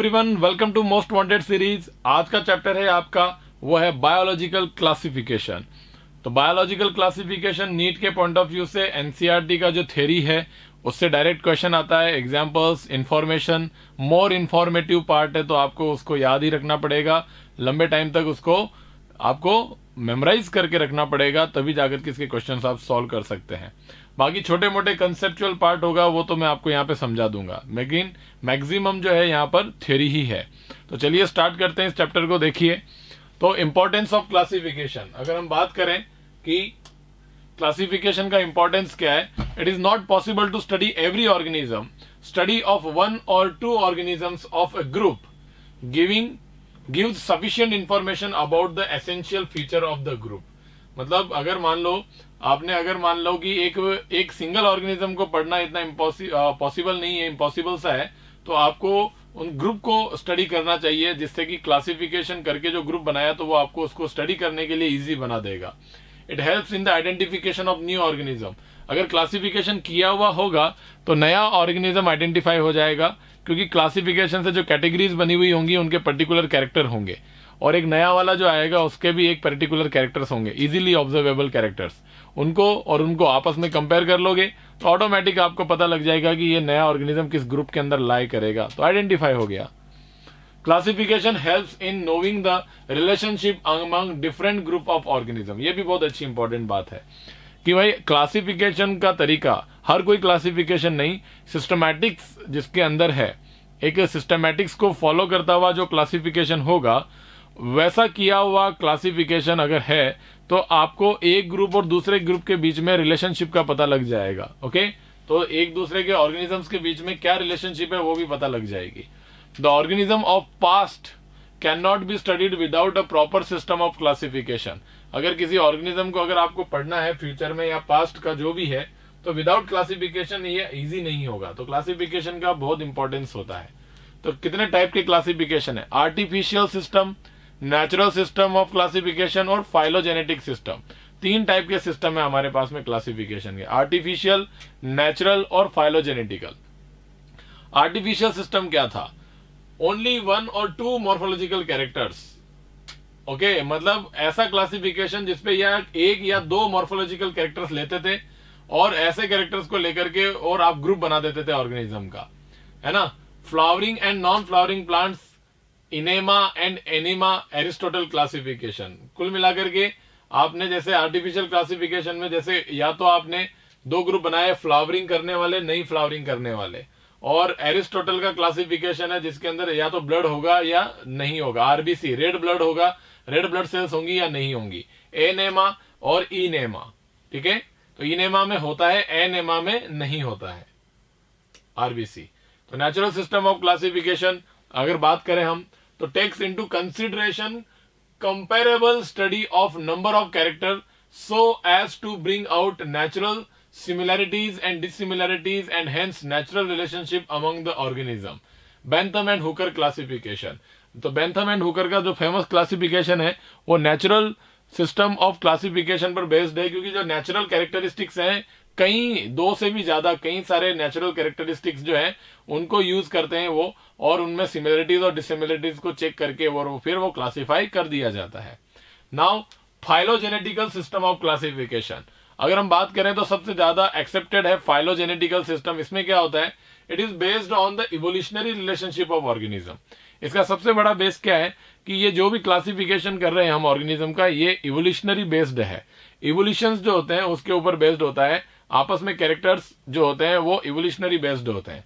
Everyone, welcome to most wanted series. आज का chapter है आपका वो है बायोलॉजिकल क्लासिफिकेशन। तो बायोलॉजिकल क्लासिफिकेशन नीट के पॉइंट ऑफ व्यू से एनसीईआरटी का जो थ्योरी है उससे डायरेक्ट क्वेश्चन आता है। Examples, information, more informative part है तो आपको उसको याद ही रखना पड़ेगा। लंबे टाइम तक उसको आपको मेमोराइज करके रखना पड़ेगा, तभी जाकर के इसके क्वेश्चंस आप सॉल्व कर सकते हैं। बाकी छोटे मोटे कंसेप्चुअल पार्ट होगा वो तो मैं आपको यहाँ पे समझा दूंगा, लेकिन मैक्सिमम जो है यहाँ पर थ्योरी ही है। तो चलिए स्टार्ट करते हैं इस चैप्टर को। देखिए, तो इंपॉर्टेंस ऑफ क्लासिफिकेशन, अगर हम बात करें कि क्लासिफिकेशन का इंपॉर्टेंस क्या है, it is not possible to study every organism. Study of one और two organisms of a group gives sufficient information about the essential feature of the group। मतलब अगर मान लो कि एक सिंगल ऑर्गेनिज्म को पढ़ना इतना पॉसिबल नहीं है, इम्पॉसिबल सा है, तो आपको उन ग्रुप को स्टडी करना चाहिए, जिससे कि क्लासिफिकेशन करके जो ग्रुप बनाया तो वो आपको उसको स्टडी करने के लिए इजी बना देगा। It helps in the identification of new organism. अगर क्लासिफिकेशन किया हुआ होगा तो नया ऑर्गेनिज्म आइडेंटिफाई हो जाएगा, क्योंकि क्लासिफिकेशन से जो कैटेगरीज बनी हुई होंगी उनके पर्टिकुलर कैरेक्टर होंगे, और एक नया वाला जो आएगा उसके भी एक पर्टिकुलर कैरेक्टर्स होंगे, इजीली ऑब्जर्वेबल कैरेक्टर्स। उनको आपस में कंपेयर कर लोगे तो ऑटोमेटिक आपको पता लग जाएगा कि ये नया ऑर्गेनिज्म किस ग्रुप के अंदर लाई करेगा, तो आइडेंटिफाई हो गया। Classification helps in knowing the relationship among different group of organism. ये भी बहुत अच्छी इंपॉर्टेंट बात है कि भाई क्लासिफिकेशन का तरीका, हर कोई क्लासिफिकेशन नहीं, सिस्टमैटिक्स जिसके अंदर है, एक सिस्टमैटिक्स को फॉलो करता हुआ जो क्लासिफिकेशन होगा, वैसा किया हुआ क्लासिफिकेशन अगर है तो आपको एक ग्रुप और दूसरे ग्रुप के बीच में रिलेशनशिप का पता लग जाएगा। ओके, तो एक दूसरे के ऑर्गेनिजम्स के बीच में क्या रिलेशनशिप है वो भी पता लग जाएगी। The organism of past can not be studied without a proper system of classification. अगर किसी ऑर्गेनिज्म को अगर आपको पढ़ना है फ्यूचर में या पास्ट का जो भी है, तो विदाउट क्लासिफिकेशन ये इजी नहीं होगा। तो क्लासिफिकेशन का बहुत इंपॉर्टेंस होता है। तो कितने टाइप के क्लासिफिकेशन है? Artificial system, natural system of classification और फाइलोजेनेटिक सिस्टम। तीन टाइप के सिस्टम है हमारे पास में क्लासिफिकेशन के, आर्टिफिशियल, नेचुरल और फाइलोजेनेटिकल। आर्टिफिशियल सिस्टम क्या था? ओनली वन और टू मॉर्फोलॉजिकल कैरेक्टर्स। ओके, मतलब ऐसा क्लासिफिकेशन जिसपे या एक या दो मॉर्फोलॉजिकल कैरेक्टर्स लेते थे और ऐसे कैरेक्टर्स को लेकर के और आप ग्रुप बना देते थे ऑर्गेनिज्म का, है ना। Flowering and non flowering plants, enaima and anaima, Aristotle classification. कुल मिलाकर के आपने जैसे आर्टिफिशियल क्लासिफिकेशन में जैसे या तो आपने दो ग्रुप बनाए, फ्लावरिंग करने वाले, नहीं फ्लावरिंग करने वाले, और एरिस्टोटल का क्लासिफिकेशन है जिसके अंदर या तो ब्लड होगा या नहीं होगा, आरबीसी, रेड ब्लड होगा, रेड ब्लड सेल्स होंगी या नहीं होंगी, एनेमा और इनेमा। ठीक है, तो इनेमा में होता है, एनेमा में नहीं होता है आरबीसी। तो नेचुरल सिस्टम ऑफ क्लासिफिकेशन अगर बात करें हम, तो takes into consideration comparable study of number of character so as to bring out natural similarities and dissimilarities and hence natural relationship among the organism। Bentham and Hooker classification. तो Bentham and Hooker का जो famous classification है वो natural system of classification पर based है, क्योंकि जो natural characteristics हैं, कई दो से भी ज्यादा कई सारे नेचुरल कैरेक्टरिस्टिक्स जो हैं उनको यूज करते हैं वो, और उनमें सिमिलरिटीज और डिसिमिलरिटीज को चेक करके वो फिर वो क्लासिफाई कर दिया जाता है। नाउ फाइलोजेनेटिकल सिस्टम ऑफ क्लासिफिकेशन अगर हम बात करें तो सबसे ज्यादा एक्सेप्टेड है फाइलोजेनेटिकल सिस्टम। इसमें क्या होता है? It is based on the evolutionary relationship of organism. इसका सबसे बड़ा बेस क्या है कि ये जो भी क्लासिफिकेशन कर रहे हैं हम ऑर्गेनिज्म का, ये इवोल्यूशनरी बेस्ड है। इवोल्यूशंस जो होते हैं उसके ऊपर बेस्ड होता है, आपस में कैरेक्टर्स जो होते हैं वो इवोल्यूशनरी बेस्ड होते हैं।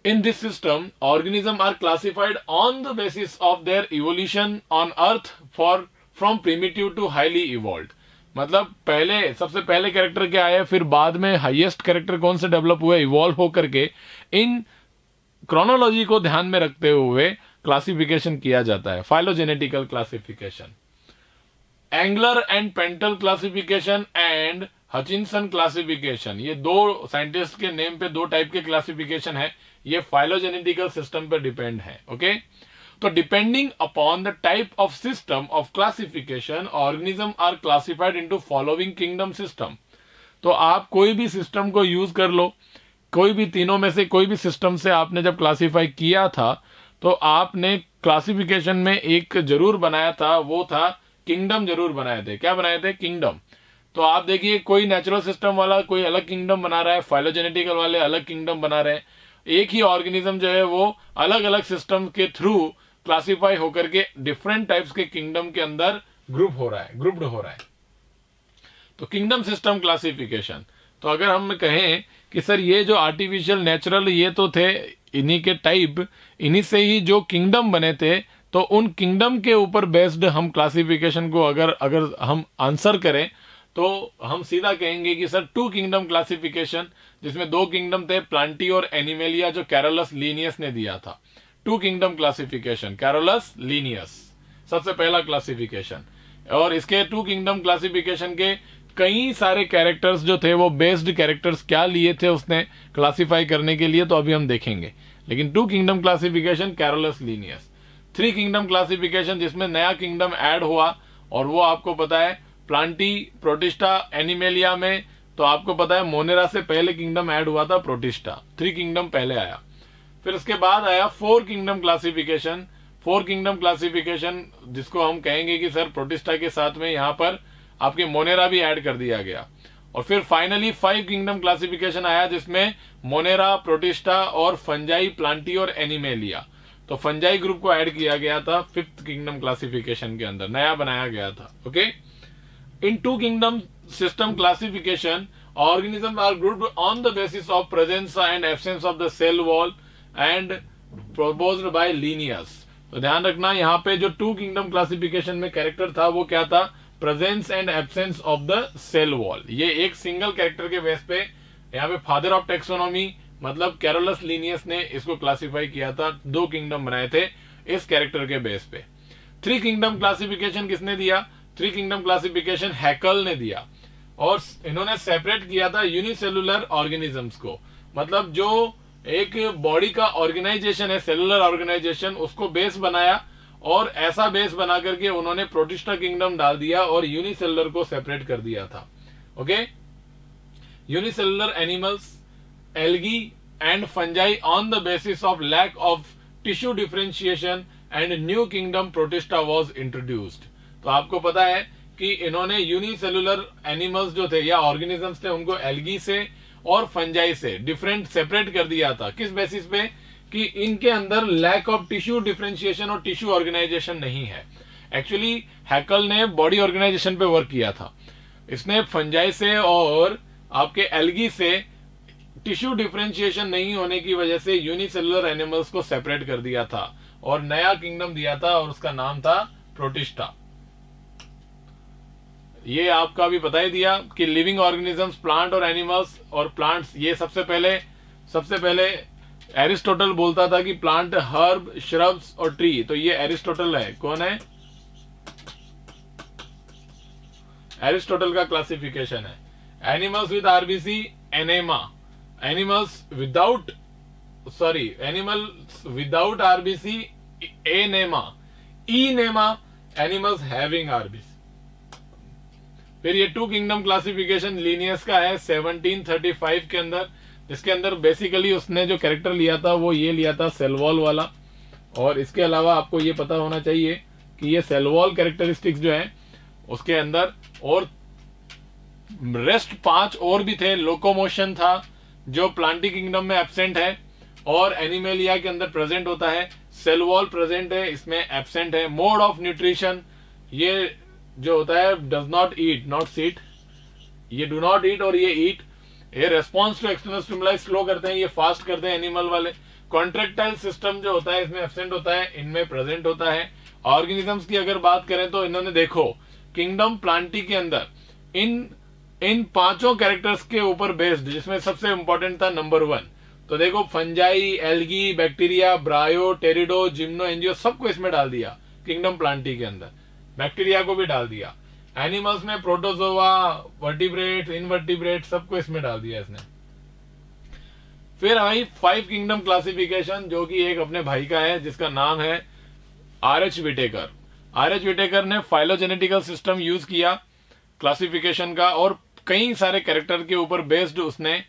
In this system organism are classified on the basis of their evolution on earth from primitive to highly evolved. मतलब पहले सबसे पहले कैरेक्टर क्या आया, फिर बाद में हाईएस्ट कैरेक्टर कौन से डेवलप हुए, इवॉल्व होकर के, इन क्रोनोलॉजी को ध्यान में रखते हुए क्लासिफिकेशन किया जाता है, phylogenetical classification. Engler and Prantl classification and Hutchinson classification, ये दो साइंटिस्ट के नेम पे दो टाइप के क्लासिफिकेशन है, ये फाइलोजेनेटिकल सिस्टम पे डिपेंड है। ओके, तो depending upon the type of system of classification organism are classified into following kingdom system. तो आप कोई भी सिस्टम को यूज कर लो, कोई भी तीनों में से कोई भी सिस्टम से आपने जब क्लासिफाई किया था तो आपने क्लासिफिकेशन में एक जरूर बनाया था, वो था किंगडम जरूर बनाए थे। क्या बनाए थे? किंगडम। तो आप देखिए, कोई नेचुरल सिस्टम वाला कोई अलग किंगडम बना रहा है, फाइलोजेनेटिकल वाले अलग किंगडम बना रहे हैं। एक ही ऑर्गेनिज्म जो है वो अलग अलग सिस्टम के थ्रू क्लासिफाई होकर के डिफरेंट टाइप्स के किंगडम के अंदर ग्रुप्ड हो रहा है। तो किंगडम सिस्टम क्लासिफिकेशन। तो अगर हम कहें कि सर ये जो आर्टिफिशियल नेचुरल ये तो थे इन्हीं के टाइप, इन्हीं से ही जो किंगडम बने थे, तो उन किंगडम के ऊपर बेस्ड हम क्लासिफिकेशन को अगर हम आंसर करें तो हम सीधा कहेंगे कि सर टू किंगडम क्लासिफिकेशन, जिसमें दो किंगडम थे प्लांटी और एनिमेलिया, जो कैरोलस लीनियस ने दिया था। Two kingdom classification, Carolus Linnaeus सबसे पहला क्लासिफिकेशन। और इसके टू किंगडम क्लासिफिकेशन के कई सारे कैरेक्टर्स जो थे वो बेस्ड कैरेक्टर्स क्या लिए थे उसने क्लासिफाई करने के लिए, तो अभी हम देखेंगे। लेकिन two kingdom classification Carolus Linnaeus. Three kingdom classification, जिसमें नया किंगडम ऐड हुआ, और वो आपको पता है प्लांटी, प्रोटिस्टा, एनिमेलिया में तो आपको पता है मोनेरा से पहले किंगडम ऐड हुआ था प्रोटिस्टा। थ्री किंगडम पहले आया। फिर उसके बाद आया four kingdom classification. Four kingdom classification जिसको हम कहेंगे कि सर प्रोटिस्टा के साथ में यहां पर आपके मोनेरा भी ऐड कर दिया गया। और फिर फाइनली फाइव किंगडम क्लासिफिकेशन आया, जिसमें मोनेरा, प्रोटिस्टा और फंजाई, प्लांटी और एनिमेलिया। तो फंजाई ग्रुप को ऐड किया गया था फिफ्थ किंगडम क्लासिफिकेशन के अंदर, नया बनाया गया था। Okay, in two kingdom system classification organisms are grouped on the basis of presence and absence of the cell wall and proposed by Linnaeus। तो ध्यान रखना, यहाँ पे जो टू किंगडम क्लासिफिकेशन में कैरेक्टर था वो क्या था? Presence and absence of the cell wall. ये एक सिंगल कैरेक्टर के बेस पे यहाँ पे फादर ऑफ टेक्सोनॉमी मतलब कैरोलस लीनियस ने इसको क्लासिफाई किया था। दो किंगडम बनाए थे इस कैरेक्टर के बेस पे। थ्री किंगडम क्लासिफिकेशन किसने दिया? थ्री किंगडम क्लासिफिकेशन हैकल ने दिया, और इन्होंने सेपरेट किया था यूनिसेलुलर ऑर्गेनिजम्स को। मतलब जो एक बॉडी का ऑर्गेनाइजेशन है, सेलुलर ऑर्गेनाइजेशन, उसको बेस बनाया, और ऐसा बेस बना करके उन्होंने प्रोटिस्टा किंगडम डाल दिया और यूनिसेलुलर को सेपरेट कर दिया था। Okay, unicellular animals, algae and fungi on the basis of lack of tissue differentiation and new kingdom Protista was introduced. तो आपको पता है कि इन्होंने यूनिसेलुलर एनिमल्स जो थे या ऑर्गेनिजम्स थे उनको एल्गी से और फंजाई से डिफरेंट सेपरेट कर दिया था। किस बेसिस पे? कि इनके अंदर लैक ऑफ टिश्यू डिफरेंशिएशन और टिश्यू ऑर्गेनाइजेशन नहीं है। एक्चुअली हैकल ने बॉडी ऑर्गेनाइजेशन पे वर्क किया था, इसने फंजाई से और आपके एल्गी से टिश्यू डिफरेंशिएशन नहीं होने की वजह से यूनिसेलुलर एनिमल्स को सेपरेट कर दिया था और नया किंगडम दिया था, और उसका नाम था प्रोटिस्टा। ये आपका भी बता ही दिया कि लिविंग ऑर्गेनिजम्स, प्लांट और एनिमल्स और प्लांट्स, ये सबसे पहले एरिस्टोटल बोलता था कि प्लांट, हर्ब, श्रब्स और ट्री। तो ये एरिस्टोटल है। कौन है? एरिस्टोटल का क्लासिफिकेशन है। Animals with RBC enema, animals without RBC enema, enema animals having RBC. फिर ये टू किंगडम क्लासिफिकेशन लीनियस का है 1735 के अंदर, जिसके अंदर बेसिकली उसने जो कैरेक्टर लिया था वो ये लिया था सेल वॉल वाला। और इसके अलावा आपको ये पता होना चाहिए कि ये सेल वॉल कैरेक्टरिस्टिक्स जो है उसके अंदर और रेस्ट 5 और भी थे। लोकोमोशन था जो प्लांटी किंगडम में एब्सेंट है और एनिमेलिया के अंदर प्रेजेंट होता है। सेल वॉल प्रेजेंट है, इसमें एब्सेंट है। मोड ऑफ न्यूट्रिशन, ये जो होता है does not eat, not seat, ये डू नॉट ईट और ये ईट। ये response to external stimuli slow करते हैं, ये फास्ट करते हैं एनिमल वाले। कॉन्ट्रेक्टाइल सिस्टम जो होता है इसमें एब्सेंट होता है, इनमें प्रेजेंट होता है। ऑर्गेनिजम्स की अगर बात करें तो इन्होंने देखो किंगडम प्लांटी के अंदर इन पांचों कैरेक्टर्स के ऊपर बेस्ड, जिसमें सबसे इंपॉर्टेंट था नंबर 1। तो देखो fungi, algae, bacteria, ब्रायो, टेरिडो, gymno, angio सबको इसमें डाल दिया किंगडम प्लांटी के अंदर। बैक्टीरिया को भी डाल दिया। एनिमल्स में प्रोटोजोआ, वर्टिब्रेट, इनवर्टिब्रेट सबको इसमें डाल दिया इसने। फिर आई 5 किंगडम क्लासिफिकेशन, जो कि एक अपने भाई का है जिसका नाम है आर.एच. विटेकर। आर.एच. विटेकर ने फाइलोजेनेटिकल सिस्टम यूज किया क्लासिफिकेशन का, और कई सारे कैरेक्टर के ऊपर बेस्ड उसने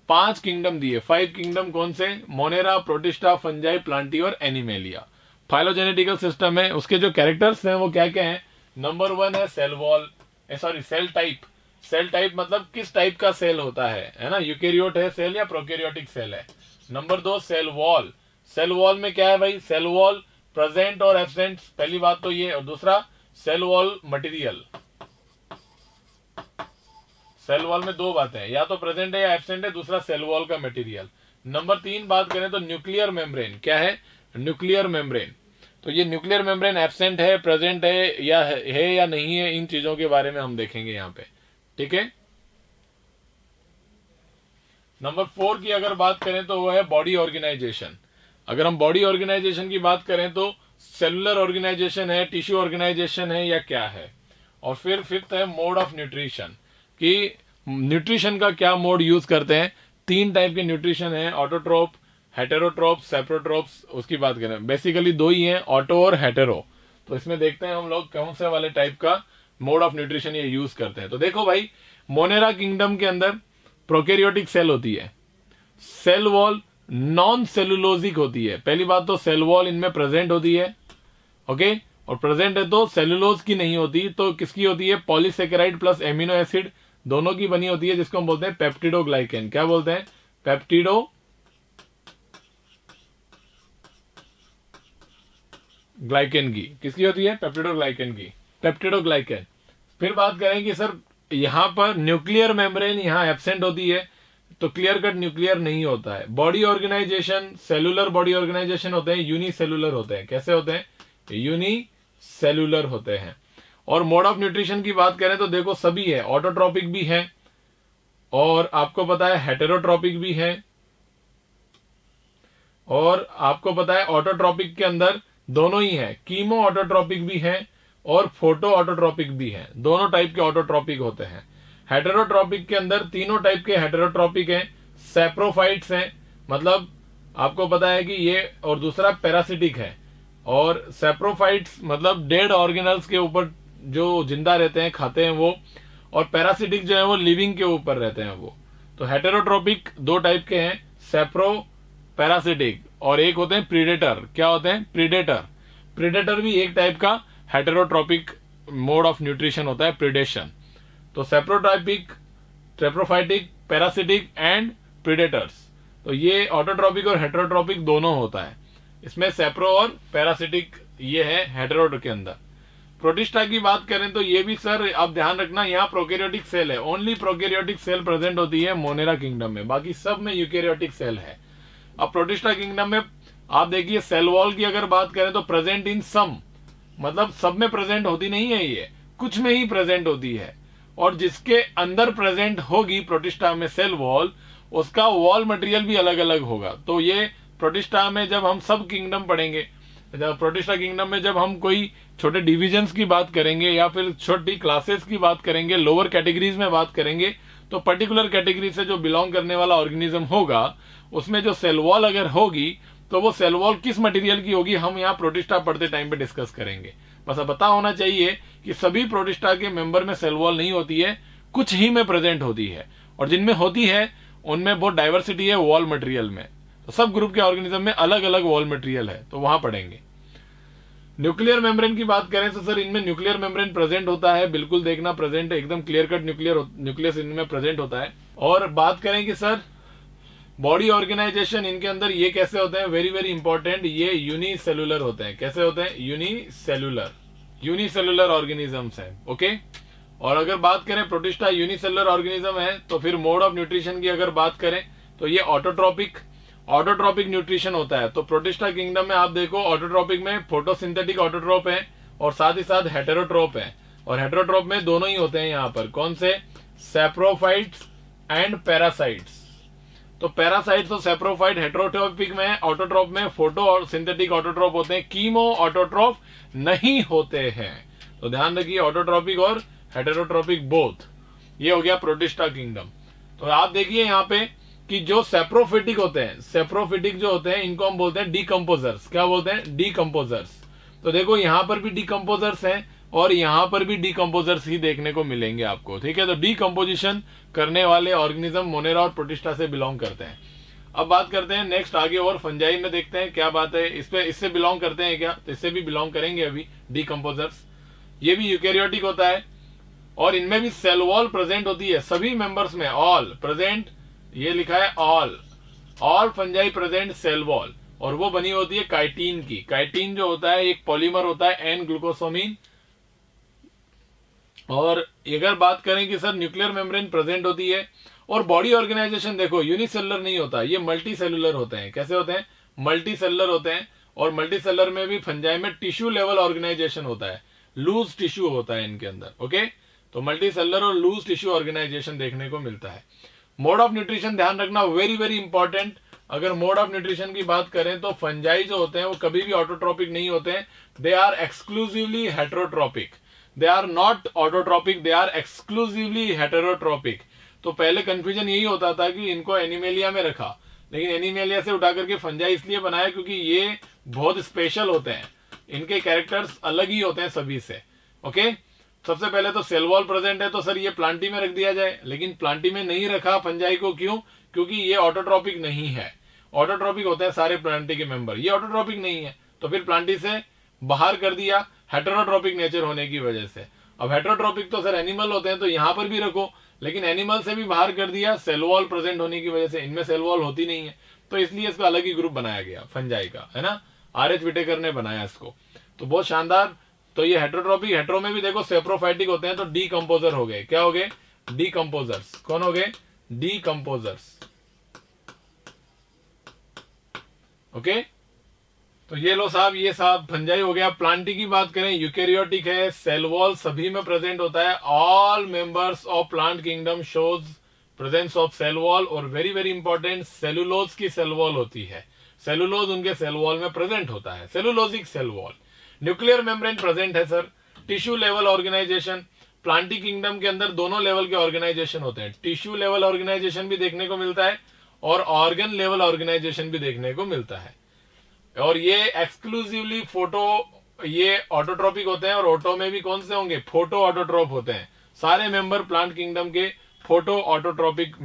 5 किंगडम दिए। 5 किंगडम कौन से? मोनेरा, प्रोटिस्टा, फंजाई, प्लांटी और एनिमेलिया। फाइलोजेनेटिकल सिस्टम है, उसके जो कैरेक्टर्स हैं वो क्या क्या हैं? नंबर 1 है cell wall, sorry cell type. Cell type मतलब किस टाइप का सेल होता है ना, यूकेरियोट है सेल या प्रोकैरियोटिक सेल है। Number 2 cell wall. Cell wall में क्या है भाई? सेल वॉल प्रेजेंट और एब्सेंट, पहली बात तो ये। और दूसरा cell wall material. Cell wall में दो बातें हैं, या तो प्रेजेंट है या एब्सेंट है, दूसरा सेल वॉल का मटेरियल। नंबर 3 बात करें तो न्यूक्लियर मेम्ब्रेन। क्या है? Nuclear membrane. तो ये न्यूक्लियर मेम्ब्रेन एब्सेंट है, प्रेजेंट है या नहीं है, इन चीजों के बारे में हम देखेंगे यहाँ पे। ठीक है। नंबर 4 की अगर बात करें तो वो है बॉडी ऑर्गेनाइजेशन। अगर हम बॉडी ऑर्गेनाइजेशन की बात करें तो सेलुलर ऑर्गेनाइजेशन है, टिश्यू ऑर्गेनाइजेशन है, या क्या है। और फिर 5th है मोड ऑफ न्यूट्रिशन, कि न्यूट्रिशन का क्या मोड यूज करते हैं। 3 टाइप के न्यूट्रिशन है, ऑटोट्रोप, हेटेरोट्रोप, सेप्रोट्रोप्स। उसकी बात करें बेसिकली 2 ही हैं, ऑटो और हेटेरो। तो इसमें देखते हैं हम लोग कौन से वाले टाइप का मोड ऑफ न्यूट्रिशन ये यूज करते हैं। तो देखो भाई, मोनेरा किंगडम के अंदर प्रोकैरियोटिक सेल होती है। सेल वॉल नॉन सेलुलोजिक होती है। पहली बात तो सेल वॉल इनमें प्रेजेंट होती है, ओके, और प्रेजेंट है तो सेलुलोज की नहीं होती, तो किसकी होती है? पॉलीसेकेराइड प्लस एमिनो एसिड दोनों की बनी होती है, जिसको हम बोलते हैं पेप्टिडोग्लाइकेन। क्या बोलते हैं? पेप्टिडोग्लाइकेन की। किसकी होती है? पेप्टिडोग्लाइकेन की, पेप्टिडोग्लाइकेन। फिर बात करें कि सर यहां पर न्यूक्लियर मेम्ब्रेन यहां एब्सेंट होती है, तो क्लियर कट न्यूक्लियर नहीं होता है। Body organisation, cellular body organisation होते हैं, यूनिसेलुलर होते हैं। कैसे होते हैं? यूनिसेलुलर होते हैं। और मोड ऑफ न्यूट्रिशन की बात करें तो देखो सभी है, ऑटोट्रोपिक भी है, और आपको पता है हेटेरोट्रोपिक भी है, और आपको पता है ऑटोट्रोपिक के अंदर दोनों ही है, कीमो ऑटोट्रोपिक भी है और फोटो ऑटोट्रोपिक भी है। दोनों टाइप के ऑटोट्रोपिक होते हैं। हेटेरोट्रोपिक के अंदर तीनों टाइप के हेटेरोट्रोपिक हैं। सैप्रोफाइट्स हैं, मतलब आपको पता है कि ये, और दूसरा पैरासिटिक है। और सैप्रोफाइट्स मतलब डेड ऑर्गेनल्स के ऊपर जो जिंदा रहते हैं, खाते हैं वो, और पैरासिटिक जो है वो लिविंग के ऊपर रहते हैं वो। तो हेटेरोट्रोपिक 2 टाइप के हैं, सैप्रो, पैरासिटिक, और एक होते हैं प्रीडेटर। क्या होते हैं? प्रीडेटर। प्रीडेटर भी एक टाइप का हेटेरोट्रोपिक मोड ऑफ न्यूट्रिशन होता है, प्रीडेशन। तो सैप्रोट्रोपिक, ट्रेप्रोफाइटिक, पैरासिटिक एंड प्रीडेटर्स। तो ये ऑटोट्रोपिक और हेटेरोट्रोपिक दोनों होता है। इसमें सैप्रो और पैरासिटिक ये है हेटेरो के अंदर। प्रोटिस्टा की बात करें तो ये भी सर आप ध्यान रखना, यहाँ प्रोकैरियोटिक सेल है, ओनली प्रोकैरियोटिक सेल प्रेजेंट होती है मोनेरा किंगडम में, बाकी सब में यूकैरियोटिक सेल है। अब प्रोटिस्टा किंगडम में आप देखिए सेल वॉल की अगर बात करें तो प्रेजेंट इन सम, मतलब सब में प्रेजेंट होती नहीं है, ये कुछ में ही प्रेजेंट होती है। और जिसके अंदर प्रेजेंट होगी प्रोटिस्टा में सेल वॉल, उसका वॉल मटेरियल भी अलग अलग होगा। तो ये प्रोटिस्टा में जब हम सब किंगडम पढ़ेंगे, प्रोटिस्टा किंगडम में जब हम कोई छोटे डिविजन्स की बात करेंगे या फिर छोटी क्लासेस की बात करेंगे, लोअर कैटेगरीज में बात करेंगे, तो पर्टिकुलर कैटेगरी से जो बिलोंग करने वाला ऑर्गेनिज्म होगा उसमें जो सेल वॉल अगर होगी तो वो सेल वॉल किस मटेरियल की होगी, हम यहाँ प्रोटिस्टा पढ़ते टाइम पे डिस्कस करेंगे। बस अब पता होना चाहिए कि सभी प्रोटिस्टा के मेंबर में सेल वॉल नहीं होती है, कुछ ही में प्रेजेंट होती है, और जिनमें होती है उनमें बहुत डाइवर्सिटी है वॉल मटेरियल में। तो सब ग्रुप के ऑर्गेनिज्म में अलग अलग वॉल मटेरियल है, तो वहां पढ़ेंगे। न्यूक्लियर मेम्ब्रेन की बात करें तो सर इनमें न्यूक्लियर मेम्ब्रेन प्रेजेंट होता है, बिल्कुल देखना प्रेजेंट है, एकदम क्लियर कट न्यूक्लियस इनमें प्रेजेंट होता है। और बात करें कि सर बॉडी ऑर्गेनाइजेशन इनके अंदर ये कैसे होते हैं, वेरी वेरी इंपॉर्टेंट, ये यूनिसेलुलर होते हैं। कैसे होते हैं? यूनिसेलुलर ऑर्गेनिजम्स हैं, ओके। और अगर बात करें प्रोटिस्टा यूनिसेलुलर ऑर्गेनिज्म है, तो फिर मोड ऑफ न्यूट्रिशन की अगर बात करें तो ये ऑटोट्रोपिक न्यूट्रिशन होता है। तो प्रोटिस्टा किंगडम में आप देखो ऑटोट्रोपिक में फोटोसिंथेटिक ऑटोट्रोप है और साथ ही साथ हेटेरोट्रोप है, और हेटेरोट्रोप में दोनों ही होते हैं यहाँ पर, कौन से? Saprophytes and parasites. तो पैरासाइट्स और सैप्रोफाइट हेटेरोट्रोपिक में, ऑटोट्रोप में फोटो और सिंथेटिक ऑटोट्रोप होते हैं, कीमो ऑटोट्रोप नहीं होते हैं। तो ध्यान रखिए ऑटोट्रोपिक और हेटेरोट्रोपिक बोथ। ये हो गया प्रोटिस्टा किंगडम। तो आप देखिए यहाँ पे कि जो सैप्रोफिटिक होते हैं, सैप्रोफिटिक जो होते हैं इनको हम बोलते हैं डीकंपोजर्स। क्या बोलते हैं? डीकंपोजर्स। तो देखो यहाँ पर भी डीकंपोजर्स हैं और यहां पर भी डीकंपोजर्स ही देखने को मिलेंगे आपको, ठीक है। तो डीकंपोजिशन करने वाले ऑर्गेनिज्म मोनेरा और प्रोटिस्टा से बिलोंग करते हैं। अब बात करते हैं नेक्स्ट आगे और फंजाई में देखते हैं क्या बात है, इससे बिलोंग करते हैं क्या, तो इससे भी बिलोंग करेंगे अभी डीकंपोजर्स। ये भी यूकैरियोटिक होता है और इनमें भी सेल वॉल प्रेजेंट होती है, सभी मेंबर्स में ऑल प्रेजेंट, ये लिखा है all fungi present cell wall, और वो बनी होती है काइटिन की। काइटिन जो होता है एक पॉलीमर होता है एन ग्लूकोसोमीन। और अगर बात करें कि सर न्यूक्लियर मेम्ब्रेन प्रेजेंट होती है, और बॉडी ऑर्गेनाइजेशन देखो यूनिसेलुलर नहीं होता, ये मल्टी सेलुलर होते हैं। कैसे होते हैं, मल्टी सेलुलर होते हैं। और मल्टी सेलुलर में भी फंजाई में टिश्यू लेवल ऑर्गेनाइजेशन होता है, लूज टिश्यू होता है इनके अंदर, ओके। तो मल्टी सेलुलर और लूज टिश्यू ऑर्गेनाइजेशन देखने को मिलता है। मोड ऑफ न्यूट्रिशन ध्यान रखना, वेरी वेरी इंपॉर्टेंट। अगर मोड ऑफ न्यूट्रिशन की बात करें तो फंजाई जो होते हैं वो कभी भी ऑटोट्रोपिक नहीं होते हैं, they are exclusively heterotrophic, they are not autotrophic, they are exclusively heterotrophic. तो पहले कंफ्यूजन यही होता था कि इनको एनिमेलिया में रखा, लेकिन एनिमेलिया से उठा करके फंजाई इसलिए बनाया क्योंकि ये बहुत स्पेशल होते हैं, इनके कैरेक्टर्स अलग ही होते हैं सभी से, ओके। सबसे पहले तो सेल वॉल प्रेजेंट है, तो सर ये प्लांटी में रख दिया जाए, लेकिन प्लांटी में नहीं रखा फंजाई को, क्यों, क्योंकि ये ऑटोट्रोपिक नहीं है। ऑटोट्रोपिक होते हैं सारे प्लांटी के मेंबर, ये ऑटोट्रोपिक नहीं है, तो फिर प्लांटी से बाहर कर दिया हेटेरोट्रोपिक नेचर होने की वजह से। अब हेटेरोट्रोपिक तो सर एनिमल होते हैं, तो यहां पर भी रखो, लेकिन एनिमल से भी बाहर कर दिया सेल वॉल प्रेजेंट होने की वजह से, इनमें सेल वॉल होती नहीं है, तो इसलिए इसका अलग ही ग्रुप बनाया गया फंजाई का, है ना। आर.एच. विटेकर ने बनाया इसको, तो बहुत शानदार। तो ये हेटेरोट्रोपिक, हेटेरो में भी देखो सेप्रोफाइटिक होते हैं, तो डीकंपोजर हो गए, क्या हो गए, डीकंपोजर्स। कौन हो गए, डीकंपोजर्स, ओके। तो ये लो साहब, ये साहब फंजाई हो गया। प्लांटी की बात करें, यूकैरियोटिक है, सेल वॉल सभी में प्रेजेंट होता है, all members of plant kingdom shows presence of cell wall. और वेरी वेरी इंपॉर्टेंट, सेलुलोज की सेल वॉल होती है, सेलुलोज उनके सेल वॉल में प्रेजेंट होता है, cellulosic cell wall. Nuclear membrane present है sir. Tissue level organisation, Plantae kingdom के अंदर दोनों लेवल के ऑर्गेनाइजेशन होते हैं, टिश्यू लेवल ऑर्गेनाइजेशन भी देखने को मिलता है और ऑर्गन लेवल ऑर्गेनाइजेशन भी देखने को मिलता है। और ये एक्सक्लूसिवली ये ऑटोट्रोपिक होते हैं, और ऑटो में भी कौन से होंगे, फोटो ऑटोट्रोप होते हैं। सारे मेंबर प्लांट किंगडम के फोटो ऑटोट्रोपिक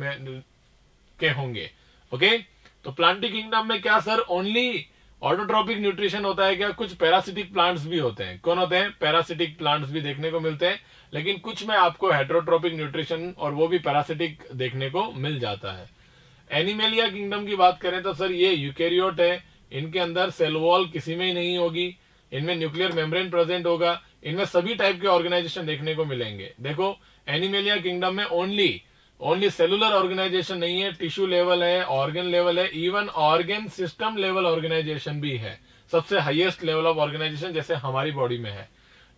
के होंगे, ओके। तो प्लांटी किंगडम में क्या सर, ओनली ऑटोट्रोपिक न्यूट्रिशन होता है क्या, कुछ पैरासिटिक प्लांट्स भी होते हैं। कौन होते हैं, पैरासिटिक प्लांट्स भी देखने को मिलते हैं, लेकिन कुछ में आपको हेटेरोट्रोपिक न्यूट्रिशन और वो भी पैरासिटिक देखने को मिल जाता है। एनिमेलिया किंगडम की बात करें तो सर ये यूकैरियोट है, इनके अंदर सेल वॉल किसी में ही नहीं होगी, इनमें न्यूक्लियर मेम्ब्रेन प्रेजेंट होगा, इनमें सभी टाइप के ऑर्गेनाइजेशन देखने को मिलेंगे। देखो एनिमेलिया किंगडम में ओनली सेलुलर ऑर्गेनाइजेशन नहीं है, टिश्यू लेवल है, ऑर्गन लेवल है, even organ system level organisation भी है, सबसे हाईएस्ट लेवल ऑफ ऑर्गेनाइजेशन जैसे हमारी बॉडी में है।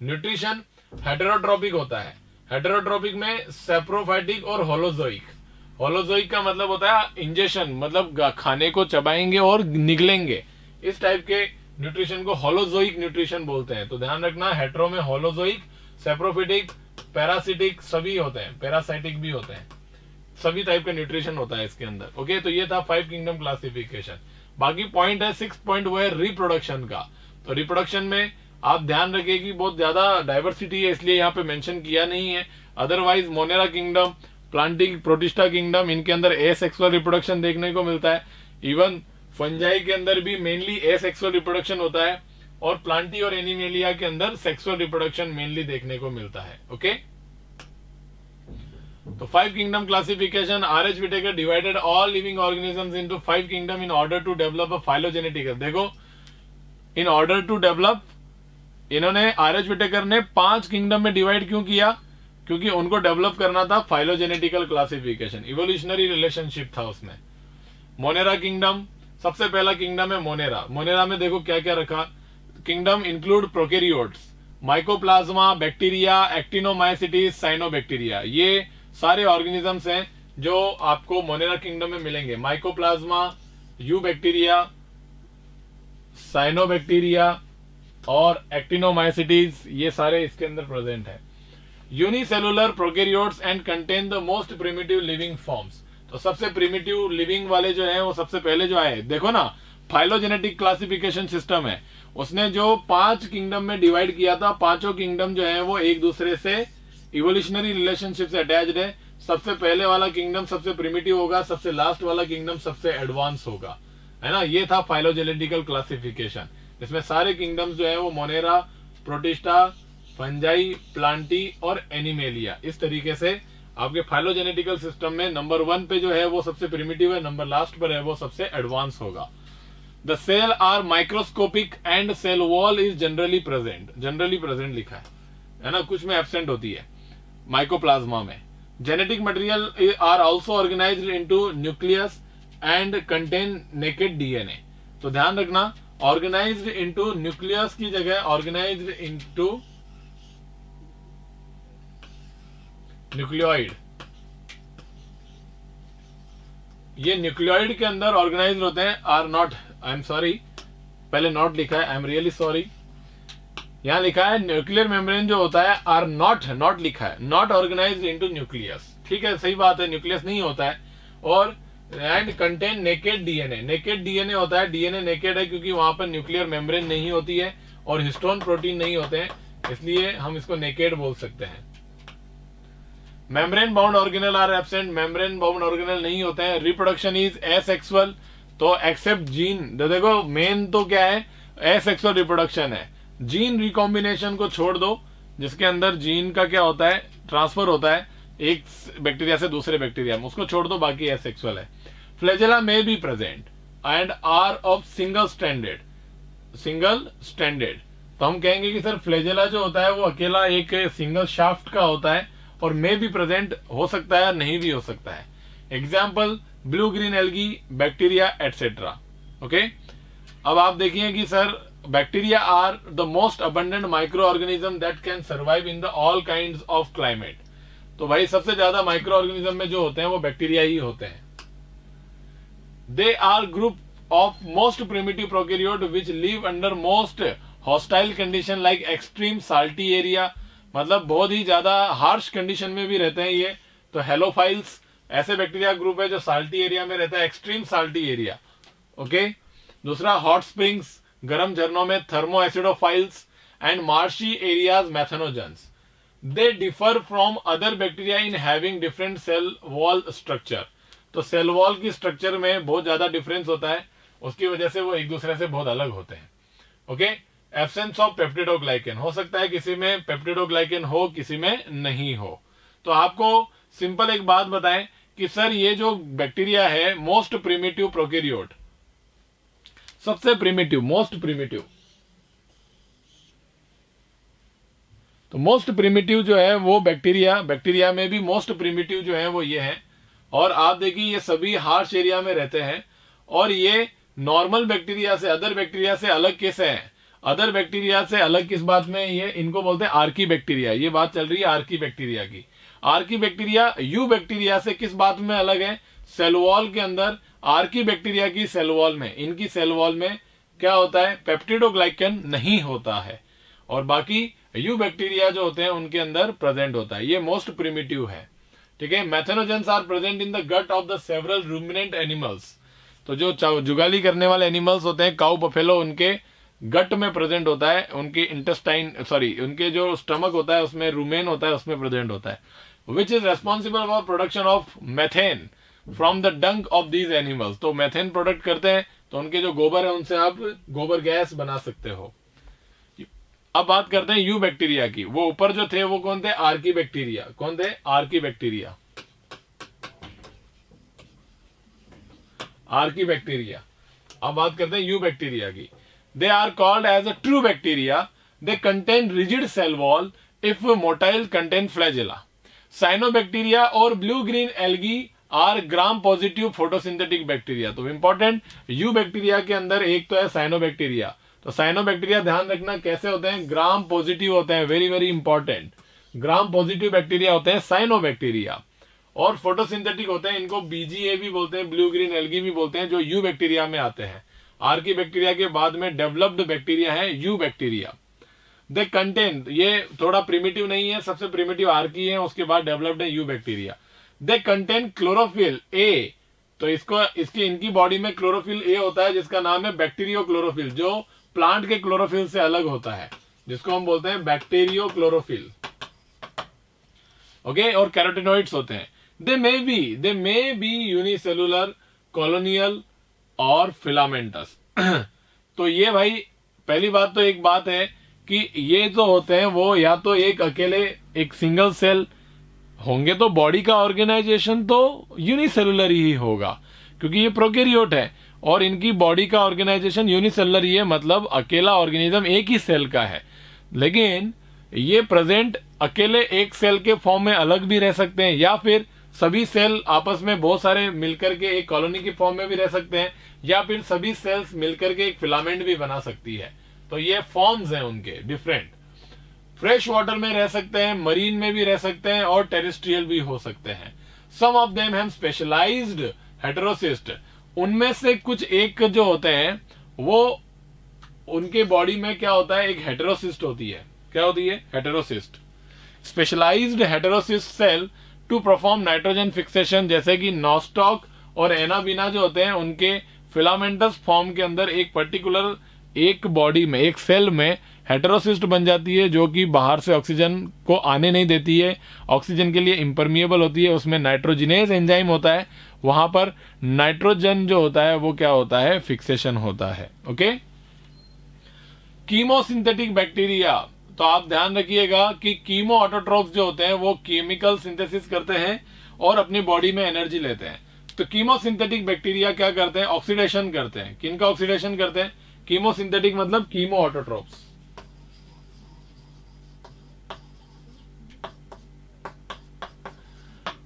न्यूट्रिशन हेटेरोट्रोपिक होता है, हेटेरोट्रोपिक में सेप्रोफाइटिक और होलोजोइक। होलोजोइक का मतलब होता है इंजेक्शन, मतलब खाने को चबाएंगे और निगलेंगे, इस टाइप के न्यूट्रिशन को होलोजोइक न्यूट्रिशन बोलते हैं। तो ध्यान रखना, हेटेरो में होलोजोइक, सेप्रोफिटिक, पैरासिटिक सभी होते हैं, पैरासाइटिक भी होते हैं, सभी टाइप का न्यूट्रिशन होता है इसके अंदर, ओके। तो ये था 5 किंगडम क्लासिफिकेशन। बाकी पॉइंट है 6 पॉइंट, वो है रिप्रोडक्शन का। तो रिप्रोडक्शन में आप ध्यान रखिए कि बहुत ज्यादा डाइवर्सिटी है, इसलिए यहाँ पे मेंशन किया नहीं है। Otherwise Monera kingdom, planting, protista kingdom, इनके अंदर एसेक्सुअल रिप्रोडक्शन देखने को मिलता है। इवन फंजाई के अंदर भी मेनली एसेक्सुअल रिप्रोडक्शन होता है, और प्लांटी और एनिमेलिया के अंदर सेक्सुअल रिप्रोडक्शन मेनली देखने को मिलता है, ओके। तो 5 kingdom classification, RH. Whittaker divided all living organisms into 5 kingdom in order to develop a phylogenetic. देखो इन ऑर्डर टू डेवलप, इन्होंने आर.एच. विटेकर ने 5 किंगडम में डिवाइड क्यों किया, क्योंकि उनको डेवलप करना था फाइलोजेनेटिकल क्लासिफिकेशन, इवोल्यूशनरी रिलेशनशिप था उसमें। मोनेरा किंगडम, सबसे पहला किंगडम है मोनेरा। मोनेरा में देखो क्या क्या रखा, kingdom include prokaryotes, mycoplasma, bacteria, actinomycetes, cyanobacteria, ये सारे ऑर्गेनिजम्स हैं जो आपको मोनेरा किंगडम में मिलेंगे। माइकोप्लाज्मा, यू बैक्टीरिया, साइनोबैक्टीरिया और एक्टिनोमाइसिटिस, ये सारे इसके अंदर प्रेजेंट है। Unicellular prokaryotes and contain the most primitive living forms. तो सबसे प्रिमिटिव लिविंग वाले जो है वो सबसे पहले जो आए, देखो ना फाइलोजेनेटिक क्लासिफिकेशन सिस्टम है, उसने जो 5 किंगडम में डिवाइड किया था, पांचों किंगडम जो है वो एक दूसरे से इवोल्यूशनरी रिलेशनशिप से अटैच्ड है। सबसे पहले वाला किंगडम सबसे प्रिमिटिव होगा, सबसे लास्ट वाला किंगडम सबसे एडवांस होगा, है ना। ये था फाइलोजेनेटिकल क्लासिफिकेशन। इसमें सारे किंगडम्स जो है वो मोनेरा, प्रोटिस्टा, फंजाई, प्लांटी और एनिमेलिया, इस तरीके से आपके फाइलोजेनेटिकल सिस्टम में नंबर 1 पे जो है वो सबसे प्रिमिटिव है, नंबर लास्ट पर है वो सबसे एडवांस होगा। The cell are microscopic and cell wall is generally present लिखा है ना, कुछ में एब्सेंट होती है माइकोप्लाज्मा में। Genetic material are also organised into nucleus and contain naked DNA. तो ध्यान रखना, ऑर्गेनाइज्ड इनटू न्यूक्लियस की जगह ऑर्गेनाइज्ड इनटू न्यूक्लियोइड। ये न्यूक्लियोइड के अंदर ऑर्गेनाइज्ड होते हैं। Are not, I am sorry, पहले नॉट लिखा है, आई एम रियली सॉरी। यहां लिखा है न्यूक्लियर मेम्ब्रेन जो होता है, आर नॉट लिखा है, नॉट ऑर्गेनाइज्ड इनटू न्यूक्लियस। ठीक है, सही बात है, न्यूक्लियस नहीं होता है। और and contain naked DNA, naked DNA होता है, डीएनए नेकेड है क्योंकि वहां पर न्यूक्लियर मेम्ब्रेन नहीं होती है और हिस्टोन प्रोटीन नहीं होते हैं, इसलिए हम इसको नेकेड बोल सकते हैं। Membrane bound organelle are absent, membrane bound organelle नहीं होते हैं। रिप्रोडक्शन इज एसेक्सुअल, तो एक्सेप्ट जीन, देखो मेन तो क्या है, एसेक्सुअल रिप्रोडक्शन है। जीन रिकॉम्बिनेशन को छोड़ दो, जिसके अंदर जीन का क्या होता है, ट्रांसफर होता है एक बैक्टीरिया से दूसरे बैक्टीरिया में, उसको छोड़ दो, बाकी एसेक्सुअल है। Flagella may be present and are of single standard. तो हम कहेंगे कि सर फ्लैजेला जो होता है वो अकेला एक सिंगल शाफ्ट का होता है और में भी प्रेजेंट हो सकता है, नहीं भी हो सकता है। Example blue green algae, bacteria etcetera. Okay, अब आप देखिए कि sir bacteria are the most abundant microorganism that can survive in the all kinds of climate. तो भाई सबसे ज्यादा माइक्रो ऑर्गेनिज्म में जो होते हैं वो बैक्टीरिया ही होते हैं। They are group of most primitive prokaryote which live under most hostile condition like extreme salty area, मतलब बहुत ही ज्यादा हार्श कंडीशन में भी रहते हैं ये। तो हेलोफाइल्स ऐसे बैक्टीरिया ग्रुप है जो साल्टी एरिया में रहता है, एक्सट्रीम साल्टी एरिया। ओके, दूसरा हॉट स्प्रिंग्स, गर्म झरनों में thermoacidophiles and marshy areas methanogens. They differ from other bacteria in having different cell wall structure. तो सेल वॉल की स्ट्रक्चर में बहुत ज्यादा डिफरेंस होता है, उसकी वजह से वो एक दूसरे से बहुत अलग होते हैं। ओके, एब्सेंस ऑफ पेप्टिडोग्लाइकेन, हो सकता है किसी में पेप्टिडोग्लाइकेन हो, किसी में नहीं हो। तो आपको सिंपल एक बात बताएं कि सर ये जो बैक्टीरिया है मोस्ट प्रिमिटिव प्रोकैरियोट, सबसे प्रिमिटिव, मोस्ट प्रिमिटिव, तो मोस्ट प्रिमिटिव जो है वो बैक्टीरिया में भी मोस्ट प्रिमिटिव जो है वो ये है। और आप देखिए ये सभी हार्श एरिया में रहते हैं और ये नॉर्मल बैक्टीरिया से, अदर बैक्टीरिया से अलग कैसे है, अदर बैक्टीरिया से अलग किस बात में, ये इनको बोलते हैं आर्की बैक्टीरिया। ये बात चल रही है आर्की बैक्टीरिया की। आर्की बैक्टीरिया यू बैक्टीरिया से किस बात में अलग है, सेल वॉल के अंदर। आर्की बैक्टीरिया की सेल वॉल में, इनकी सेल वॉल में क्या होता है, पेप्टिडोग्लाइकन नहीं होता है, और बाकी यू बैक्टीरिया जो होते हैं उनके अंदर प्रेजेंट होता है। ये मोस्ट प्रिमिटिव है। ठीक है, methanogens are present in the gut of the several ruminant animals. तो जो जुगाली करने वाले एनिमल्स होते हैं, काउ, बफेलो, उनके गट में प्रेजेंट होता है, उनकी इंटेस्टाइन उनके जो स्टमक होता है उसमें रूमेन होता है, उसमें प्रेजेंट होता है। Which is responsible for production of methane from the डंक ऑफ दीज एनिमल्स। तो मेथेन प्रोडक्ट करते हैं, तो उनके जो गोबर है उनसे आप गोबर गैस बना सकते हो। अब बात करते हैं यू बैक्टीरिया की। वो ऊपर जो थे वो कौन थे, आर्की बैक्टीरिया। कौन थे, आर्की बैक्टीरिया। Archie bacteria. अब बात करते हैं यू बैक्टीरिया की। They are called as a true bacteria. They contain rigid cell wall if motile contain flagella. Cyanobacteria और blue green algae are gram positive photosynthetic bacteria. तो important, eubacteria के अंदर एक तो है साइनोबैक्टीरिया। तो cyanobacteria ध्यान रखना कैसे होते हैं, ग्राम पॉजिटिव होते हैं, very very important. Gram positive bacteria होते हैं साइनोबैक्टीरिया, और फोटोसिंथेटिक होते हैं, इनको बीजीए भी बोलते हैं, ब्लू ग्रीन एल्गी भी बोलते हैं, जो यू बैक्टीरिया में आते हैं। आर्की बैक्टीरिया के बाद में डेवलप्ड बैक्टीरिया है यू बैक्टीरिया। दे कंटेन, ये थोड़ा प्रिमिटिव नहीं है, सबसे प्रिमिटिव आर्की है, उसके बाद डेवलप्ड है eubacteria. They contain chlorophyll A तो इसकी इनकी बॉडी में क्लोरोफिल ए होता है जिसका नाम है बैक्टीरियो क्लोरोफिल, जो प्लांट के क्लोरोफिल से अलग होता है, जिसको हम बोलते हैं बैक्टीरियो क्लोरोफिल। ओके, और कैरोटिनॉइड्स होते हैं। दे मे बी यूनिसेलुलर, कॉलोनियल और फिलामेंटस। तो ये भाई पहली बात तो एक बात है कि ये जो होते हैं वो या तो एक अकेले एक सिंगल सेल होंगे, तो बॉडी का ऑर्गेनाइजेशन तो यूनिसेलुलर ही होगा क्योंकि ये प्रोकैरियोट है और इनकी बॉडी का ऑर्गेनाइजेशन यूनिसेलुलर ही है, मतलब अकेला ऑर्गेनिज्म एक ही सेल का है। लेकिन ये प्रेजेंट अकेले एक सेल के फॉर्म में अलग भी रह सकते हैं, या फिर सभी सेल आपस में बहुत सारे मिलकर के एक कॉलोनी के फॉर्म में भी रह सकते हैं, या फिर सभी सेल्स मिलकर के एक फिलामेंट भी बना सकती है। तो ये फॉर्म्स हैं उनके डिफरेंट। फ्रेश वाटर में रह सकते हैं, मरीन में भी रह सकते हैं और टेरेस्ट्रियल भी हो सकते हैं। Some of them have specialised heterocyst. उनमें से कुछ एक जो होते हैं वो उनके बॉडी में क्या होता है, एक हेटेरोसिस्ट होती है। क्या होती है? Heterocyst. Specialised heterocyst cell to perform nitrogen fixation, जैसे कि नॉस्टॉक और एनाबीना जो होते हैं उनके फिलामेंटस फॉर्म के अंदर एक पर्टिकुलर एक बॉडी में एक सेल में हेटेरोसिस्ट बन जाती है जो कि बाहर से ऑक्सीजन को आने नहीं देती है, ऑक्सीजन के लिए इम्परमिएबल होती है। उसमें नाइट्रोजिनेज एंजाइम होता है, वहां पर नाइट्रोजन जो होता है वो क्या होता है, फिक्सेशन होता है। ओके, कीमोसिंथेटिक बैक्टीरिया, तो आप ध्यान रखिएगा कि कीमो ऑटोट्रोफ्स जो होते हैं वो केमिकल सिंथेसिस करते हैं और अपनी बॉडी में एनर्जी लेते हैं। तो कीमोसिंथेटिक बैक्टीरिया क्या करते हैं, ऑक्सीडेशन करते हैं। किनका ऑक्सीडेशन करते हैं? कीमोसिंथेटिक मतलब कीमो ऑटोट्रोफ्स।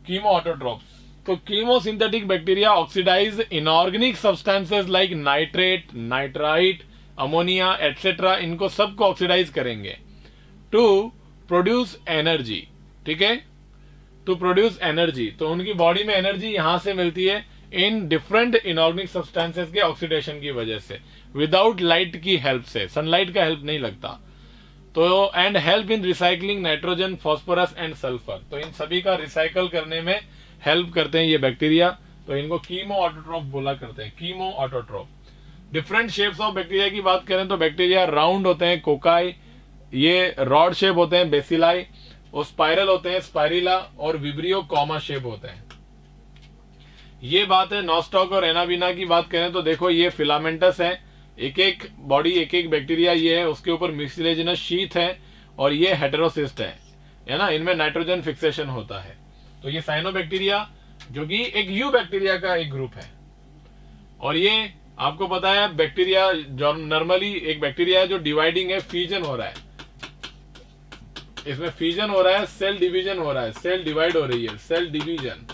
Chemoautotrophs. तो chemosynthetic bacteria oxidise inorganic substances like nitrate, nitrite, ammonia etcetera, इनको सबको ऑक्सीडाइज करेंगे टू प्रोड्यूस एनर्जी। ठीक है, टू प्रोड्यूस एनर्जी। तो उनकी बॉडी में एनर्जी यहां से मिलती है इन डिफरेंट इनऑर्गेनिक सब्सटेंसेस के ऑक्सीडेशन की वजह से, विदाउट लाइट की हेल्प से। सनलाइट का हेल्प नहीं लगता। तो and help in recycling nitrogen, phosphorus and sulphur. तो इन सभी का रिसाइकल करने में हेल्प करते हैं ये बैक्टीरिया। तो इनको कीमो ऑटोट्रोफ बोला करते हैं, chemo autotroph. Different shapes of bacteria की बात करें तो बैक्टीरिया राउंड होते हैं, कोकाई, ये रॉड शेप होते हैं, बेसिलाई, और स्पाइरल होते हैं, स्पाइरिला, और विब्रियो कॉमा शेप होते हैं। ये बात है। नॉस्टॉक और एनाबीना की बात करें तो देखो ये फिलामेंटस है, एक एक बॉडी एक एक बैक्टीरिया ये है, उसके ऊपर म्यूसिलेजिनस शीथ है, और ये हेटेरोसिस्ट है ना, इनमें नाइट्रोजन फिक्सेशन होता है। तो ये साइनोबैक्टीरिया जो कि एक यू बैक्टीरिया का एक ग्रुप है। और ये आपको पता है बैक्टीरिया जो नॉर्मली एक बैक्टीरिया है जो डिवाइडिंग है, फ्यूजन हो रहा है, इसमें फ्यूजन हो रहा है, सेल डिवीजन हो रहा है, सेल डिवाइड हो रही है, सेल डिवीजन।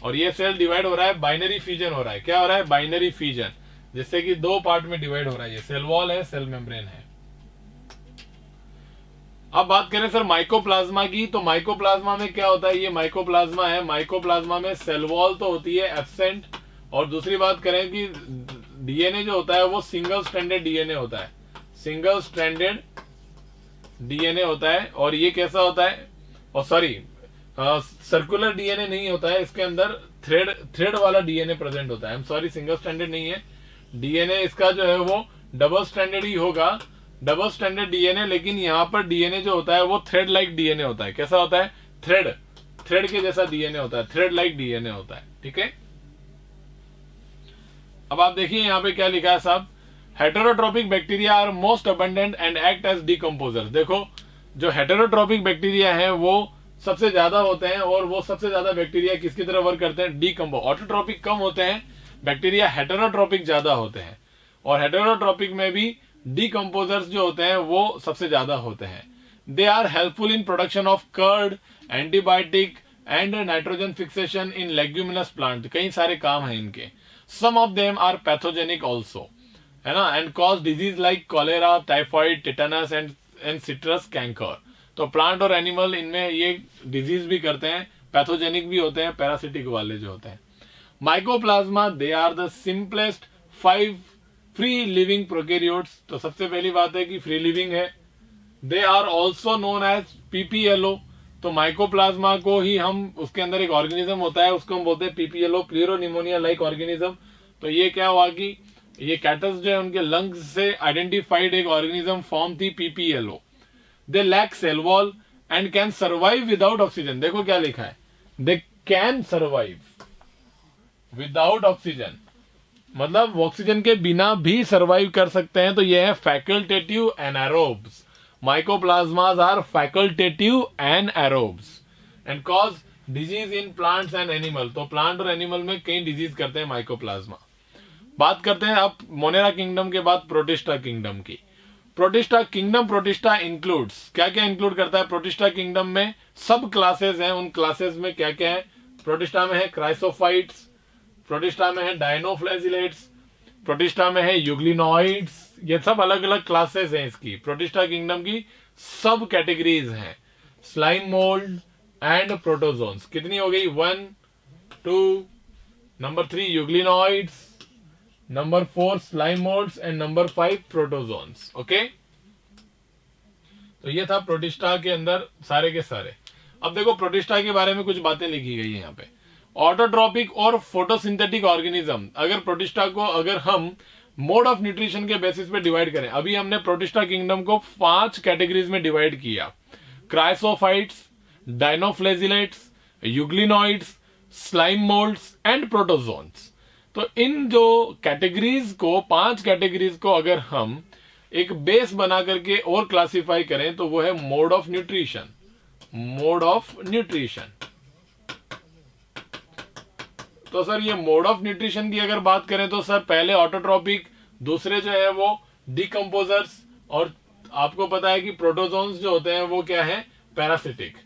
और ये सेल डिवाइड हो रहा है, बाइनरी फ्यूजन हो रहा है। क्या हो रहा है? बाइनरी फ्यूजन, जिससे कि दो पार्ट में डिवाइड हो रहा है। ये सेल वॉल है, सेल मेम्ब्रेन है। अब बात करें सर माइकोप्लाज्मा की, तो माइकोप्लाज्मा में क्या होता है? ये माइकोप्लाज्मा है। माइकोप्लाज्मा में सेल वॉल तो होती है एब्सेंट, और दूसरी बात करें कि डीएनए जो होता है वो सिंगल स्ट्रैंडेड डीएनए होता है, सिंगल स्ट्रैंडेड डीएनए होता है। और ये कैसा होता है? और सॉरी, सर्कुलर डीएनए नहीं होता है, इसके अंदर थ्रेड वाला डीएनए प्रेजेंट होता है। सॉरी, सिंगल स्ट्रैंडेड नहीं है डीएनए, इसका जो है वो डबल स्ट्रैंडेड ही होगा, डबल स्ट्रैंडेड डीएनए। लेकिन यहाँ पर डीएनए जो होता है वो थ्रेड लाइक डीएनए होता है। कैसा होता है? थ्रेड के जैसा डीएनए होता है, थ्रेड लाइक डीएनए होता है। ठीक है, अब आप देखिए यहाँ पे क्या लिखा है साहब, heterotrophic bacteria are most abundant and act as decomposer. देखो जो हेटेरोट्रोपिक बैक्टीरिया है वो सबसे ज्यादा होते हैं, और वो सबसे ज्यादा बैक्टीरिया किसकी तरह वर्क करते हैं? डीकम्पो। ऑटोट्रोपिक कम होते हैं बैक्टीरिया, हेटेरोट्रोपिक ज्यादा होते हैं। और हेटेरोट्रोपिक में भी डीकम्पोजर्स जो होते हैं वो सबसे ज्यादा होते हैं। They are helpful in production of curd, antibiotic and nitrogen fixation in leguminous plant. कई सारे काम हैं इनके। Some of them are pathogenic also, है ना, and cause disease like cholera, typhoid, tetanus and citrus canker. तो प्लांट और animal इनमें ये डिजीज भी करते हैं, पैथोजेनिक भी होते हैं, पैरासिटिक वाले जो होते हैं। Mycoplasma they are the simplest 5 free living prokaryotes. तो सबसे पहली बात है कि फ्री लिविंग है। They are also known as PPLO. तो माइकोप्लाज्मा को ही हम, उसके अंदर एक ऑर्गेनिज्म होता है, उसको हम बोलते हैं पीपीएलओ, प्लूरोनिमोनिया लाइक ऑर्गेनिज्म। तो ये क्या हुआ कि ये कैटस जो है उनके लंग्स से आइडेंटिफाइड एक ऑर्गेनिज्म फॉर्म थी PPLO. They lack cell wall and can survive without oxygen. देखो क्या लिखा है, they can survive without oxygen, मतलब ऑक्सीजन के बिना भी सर्वाइव कर सकते हैं। तो ये है facultative anaerobes. Mycoplasmas are facultative anaerobes and cause disease in plants and animal। तो प्लांट और एनिमल में कई डिजीज करते हैं माइकोप्लाज्मा। बात करते हैं अब मोनेरा किंगडम के बाद प्रोटिस्टा किंगडम की। प्रोटिस्टा किंगडम, प्रोटिस्टा इंक्लूड्स, क्या क्या इंक्लूड करता है प्रोटिस्टा किंगडम में? सब क्लासेस हैं, उन क्लासेस में क्या क्या है? प्रोटिस्टा में है क्राइसोफाइट्स, प्रोटिस्टा में है डायनोफ्लैजिलेट्स, प्रोटिस्टा में है यूग्लिनॉइड्स। ये सब अलग अलग क्लासेस हैं इसकी, प्रोटिस्टा किंगडम की सब कैटेगरीज हैं। स्लाइम मोल्ड एंड प्रोटोजोन्स कितनी हो गई? 1 2, number 3 euglenoids, number 4 slime moulds and number 5 protozoans. Okay, तो ये था प्रोटिस्टा के अंदर सारे के सारे। अब देखो प्रोटिस्टा के बारे में कुछ बातें लिखी गई है यहाँ पे। ऑटोट्रॉपिक और फोटोसिंथेटिक ऑर्गेनिज्म। अगर प्रोटिस्टा को अगर हम मोड ऑफ न्यूट्रिशन के बेसिस पे डिवाइड करें, अभी हमने प्रोटिस्टा किंगडम को 5 कैटेगरीज में डिवाइड किया, chrysophytes, dinoflagellates, euglenoids, slime moulds and protozoans. तो इन जो कैटेगरीज को, 5 कैटेगरीज को अगर हम एक बेस बना करके और क्लासिफाई करें तो वो है mode of nutrition. Mode of nutrition. तो सर ये मोड ऑफ न्यूट्रिशन की अगर बात करें तो सर पहले ऑटोट्रॉपिक, दूसरे जो है वो डिकम्पोजर्स, और आपको पता है कि प्रोटोजोन्स जो होते हैं वो क्या है? पैरासिटिक।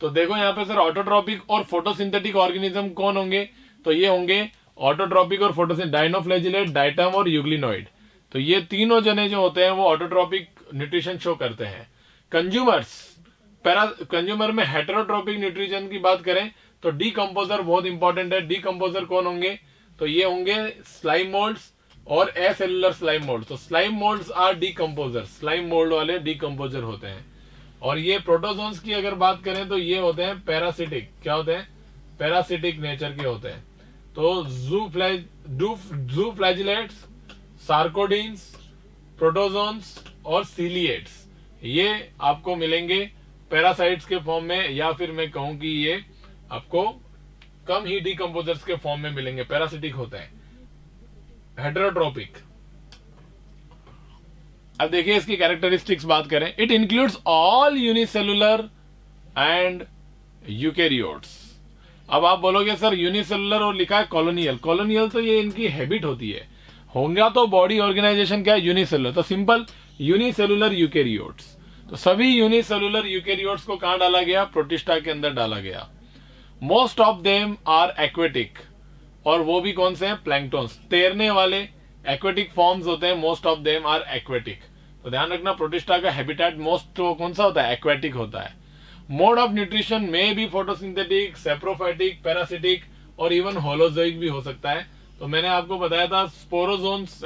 तो देखो यहाँ पे सर ऑटोट्रॉपिक और फोटोसिंथेटिक ऑर्गेनिज्म कौन होंगे? तो ये होंगे ऑटोट्रॉपिक और फोटोसिंथेटिक, डायनोफ्लैजिलेट, डाइटम और यूग्लिनॉइड। तो ये तीनों जने जो होते हैं वो ऑटोट्रॉपिक न्यूट्रिशन शो करते हैं। कंज्यूमर्स, कंज्यूमर में हेटेरोट्रॉपिक न्यूट्रिशन की बात करें तो डीकम्पोजर बहुत इंपॉर्टेंट है। डीकम्पोजर कौन होंगे? तो ये होंगे स्लाइम मोल्ड्स और एसेलुलर स्लाइम मोल्ड। तो slime moulds are decomposer, slime mould वाले डीकम्पोजर होते हैं। और ये प्रोटोजोन्स की अगर बात करें तो ये होते हैं पैरासिटिक। क्या होते हैं? पैरासिटिक नेचर के होते हैं। तो जूफ्लैजिलेट्स, सार्कोडीन्स, प्रोटोजोन्स और सीलिएट्स, ये आपको मिलेंगे पैरासाइट्स के फॉर्म में, या फिर मैं कहूं कि ये आपको कम ही डीकम्पोजर्स के फॉर्म में मिलेंगे, पैरासिटिक होते हैं। हेटेरोट्रॉपिक, अब देखिए इसकी कैरेक्टरिस्टिक्स बात करें। It includes all unicellular and eukaryotes. अब आप बोलोगे सर यूनिसेलुलर और लिखा है कॉलोनियल। कॉलोनियल तो ये इनकी हैबिट होती है, होगा तो बॉडी ऑर्गेनाइजेशन क्या है? यूनिसेलुलर। तो सिंपल यूनिसेलुलर यूकैरियोट्स। तो सभी यूनिसेलुलर यूकैरियोट्स को कहां डाला गया? प्रोटिस्टा के अंदर डाला गया। Most of them are aquatic, और वो भी कौन से हैं? प्लैंक्टन्स, तैरने वाले एक्वेटिक फॉर्म्स होते हैं। Most of them are aquatic. तो ध्यान रखना प्रोटिस्टा का हैबिटेट मोस्ट तो कौन सा होता है? एक्वेटिक होता है। मोड ऑफ न्यूट्रिशन में भी फोटोसिंथेटिक, सेप्रोफाइटिक, पैरासिटिक और इवन होलोजोइक भी हो सकता है। तो मैंने आपको बताया था स्पोरोजोन्स,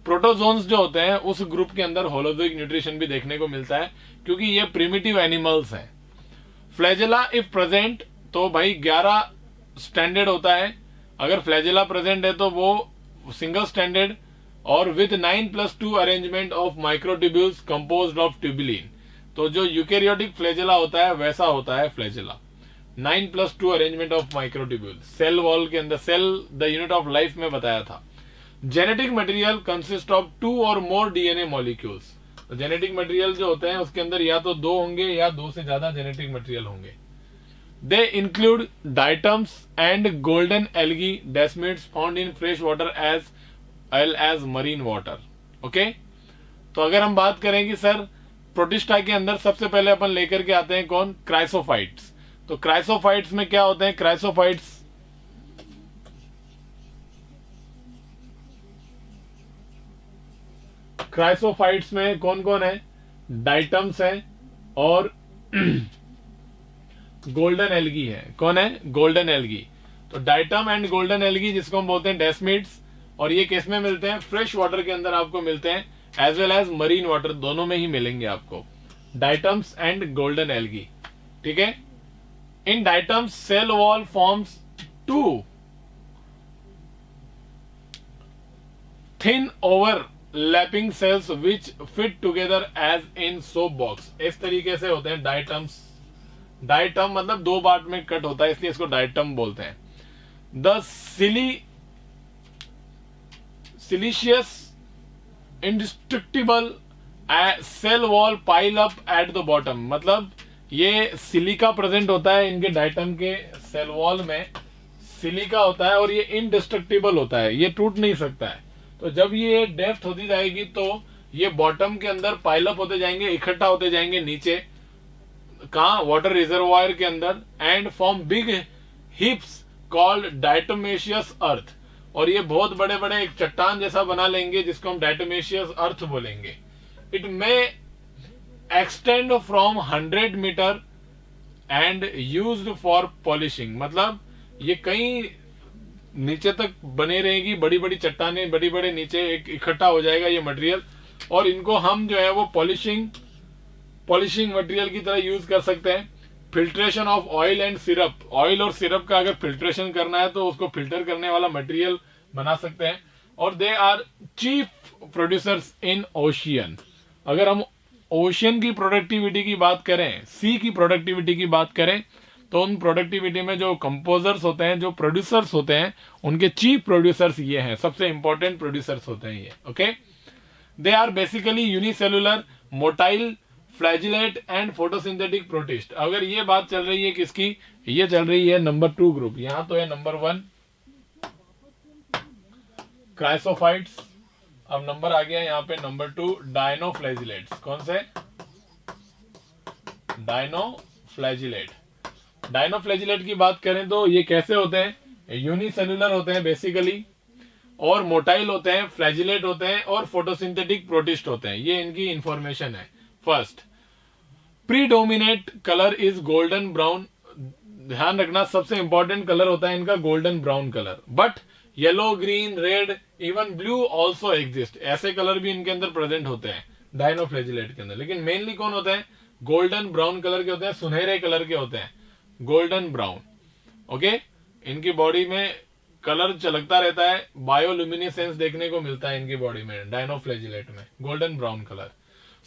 प्रोटोजोन्स जो होते हैं उस ग्रुप के अंदर होलोजोइक न्यूट्रिशन भी देखने को मिलता है, क्योंकि ये प्रिमिटिव एनिमल्स हैं। फ्लैजेला इफ प्रेजेंट, तो भाई 11 स्टैंडर्ड होता है। अगर फ्लैजेला प्रेजेंट है तो वो सिंगल स्टैंडर्ड और with 9+2 arrangement of microtubules composed of tubulin. तो जो यूकैरियोटिक फ्लैजेला होता है वैसा होता है flagella, 9+2 arrangement of microtubule. Cell wall के अंदर, cell the unit of life में बताया था। जेनेटिक मटेरियल कंसिस्ट ऑफ 2 और मोर डीएनए मॉलिक्यूल्स। तो जेनेटिक मटेरियल जो होते हैं उसके अंदर या तो 2 होंगे या 2 से ज्यादा जेनेटिक मटेरियल होंगे। They include diatoms and golden algae desmids found in fresh water as well as marine water. Okay, तो अगर हम बात करें कि सर प्रोटिस्टा के अंदर सबसे पहले अपन लेकर के आते हैं कौन? क्राइसोफाइट्स। तो क्राइसोफाइट्स में क्या होते हैं? क्राइसोफाइट्स में कौन कौन है? डाइटम्स है और गोल्डन एल्गी है। कौन है? Golden algae. तो डाइटम एंड गोल्डन एल्गी जिसको हम बोलते हैं डेस्मिड्स, और ये किस में मिलते हैं? फ्रेश वाटर के अंदर आपको मिलते हैं, as well as marine water, दोनों में ही मिलेंगे आपको डाइटम्स एंड गोल्डन एल्गी। ठीक है। In diatoms cell wall forms two thin overlapping cells which fit together as in soap box. इस तरीके से होते हैं डाइटम्स। डाइटम मतलब दो पार्ट में कट होता है, इसलिए इसको डाइटम बोलते हैं। The siliceous indestructible cell wall pile up at the bottom, मतलब ये सिलिका प्रेजेंट होता है इनके डाइटम के सेल वॉल में, सिलिका होता है और ये इंडिस्ट्रक्टिबल होता है, ये टूट नहीं सकता है। तो जब ये डेप्थ होती जाएगी तो ये बॉटम के अंदर पाइल अप होते जाएंगे, इकट्ठा होते जाएंगे नीचे, कहा वाटर रिजर्वायर के अंदर, and form big heaps called diatomaceous earth. और ये बहुत बड़े बड़े एक चट्टान जैसा बना लेंगे जिसको हम डायटोमेशियस अर्थ बोलेंगे। It may extend from 100 metre and used for polishing, मतलब ये कई नीचे तक बने रहेगी, बड़ी बड़ी चट्टानें, बड़ी बड़े नीचे एक इकट्ठा हो जाएगा ये मटेरियल, और इनको हम जो है वो पॉलिशिंग मटेरियल की तरह यूज कर सकते हैं। Filtration of oil and syrup, oil और सिरप का अगर फिल्ट्रेशन करना है तो उसको फिल्टर करने वाला मटेरियल बना सकते हैं। और they are chief producers in ocean. अगर हम ओशियन की प्रोडक्टिविटी की बात करें, सी की प्रोडक्टिविटी की बात करें, तो उन प्रोडक्टिविटी में जो कंपोजर्स होते हैं, जो प्रोड्यूसर्स होते हैं, उनके चीफ प्रोड्यूसर्स ये हैं, सबसे इंपॉर्टेंट प्रोड्यूसर्स होते हैं ये। Okay, they are basically unicellular, motile, flagellate and photosynthetic protist. अगर ये बात चल रही है किसकी, ये चल रही है नंबर 2 ग्रुप। यहां तो है नंबर 1 क्राइसोफाइट्स, अब नंबर आ गया यहाँ पे नंबर 2 डायनोफ्लैजिलेट्स। कौन से? डायनोफ्लैजिलेट। डायनोफ्लैजिलेट की बात करें तो ये कैसे होते हैं? यूनिसेलुलर होते हैं बेसिकली, और मोटाइल होते हैं, फ्लैजिलेट होते हैं, और फोटोसिंथेटिक प्रोटिस्ट होते हैं। ये इनकी इंफॉर्मेशन है। First, predominate colour is golden brown. ध्यान रखना, सबसे इंपॉर्टेंट कलर होता है इनका golden brown colour. But yellow, green, red, even blue also exist. ऐसे कलर भी इनके अंदर प्रेजेंट होते हैं डायनोफ्लैजिलेट के अंदर। लेकिन मेनली कौन होते हैं? गोल्डन ब्राउन कलर के होते हैं, सुनहरे कलर के होते हैं, गोल्डन ब्राउन। ओके, इनकी बॉडी में कलर चलकता रहता है, बायोल्यूमिनेसेंस देखने को मिलता है इनकी बॉडी में, डायनोफ्लैजिलेट में गोल्डन ब्राउन कलर।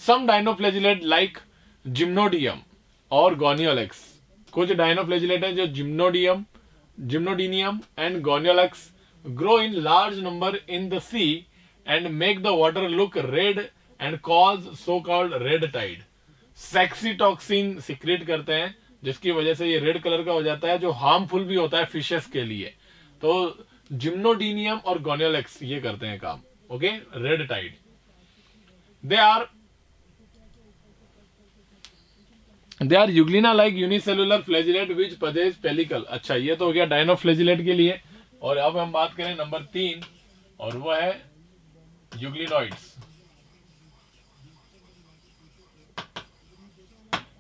सम डायनोफ्लैजिलेट लाइक जिम्नोडियम और गोनियोलेक्स। कुछ डायनोफ्लैजिलेट है जो जिम्नोडीनियम and Gonyaulax grow in large number in the sea and make the water look red and cause so-called red tide. Saxitoxin secrete करते हैं जिसकी वजह से ये रेड कलर का हो जाता है, जो हार्मफुल भी होता है फिशेस के लिए। तो जिम्नोडीनियम और गोनियोलेक्स ये करते हैं काम। Okay, red tide. They are euglena like unicellular flagellate which possess pellicle. अच्छा, ये तो हो गया डायनोफ्लैजिलेट के लिए। और अब हम बात करें नंबर 3, और वो है यूग्लिनॉइड्स।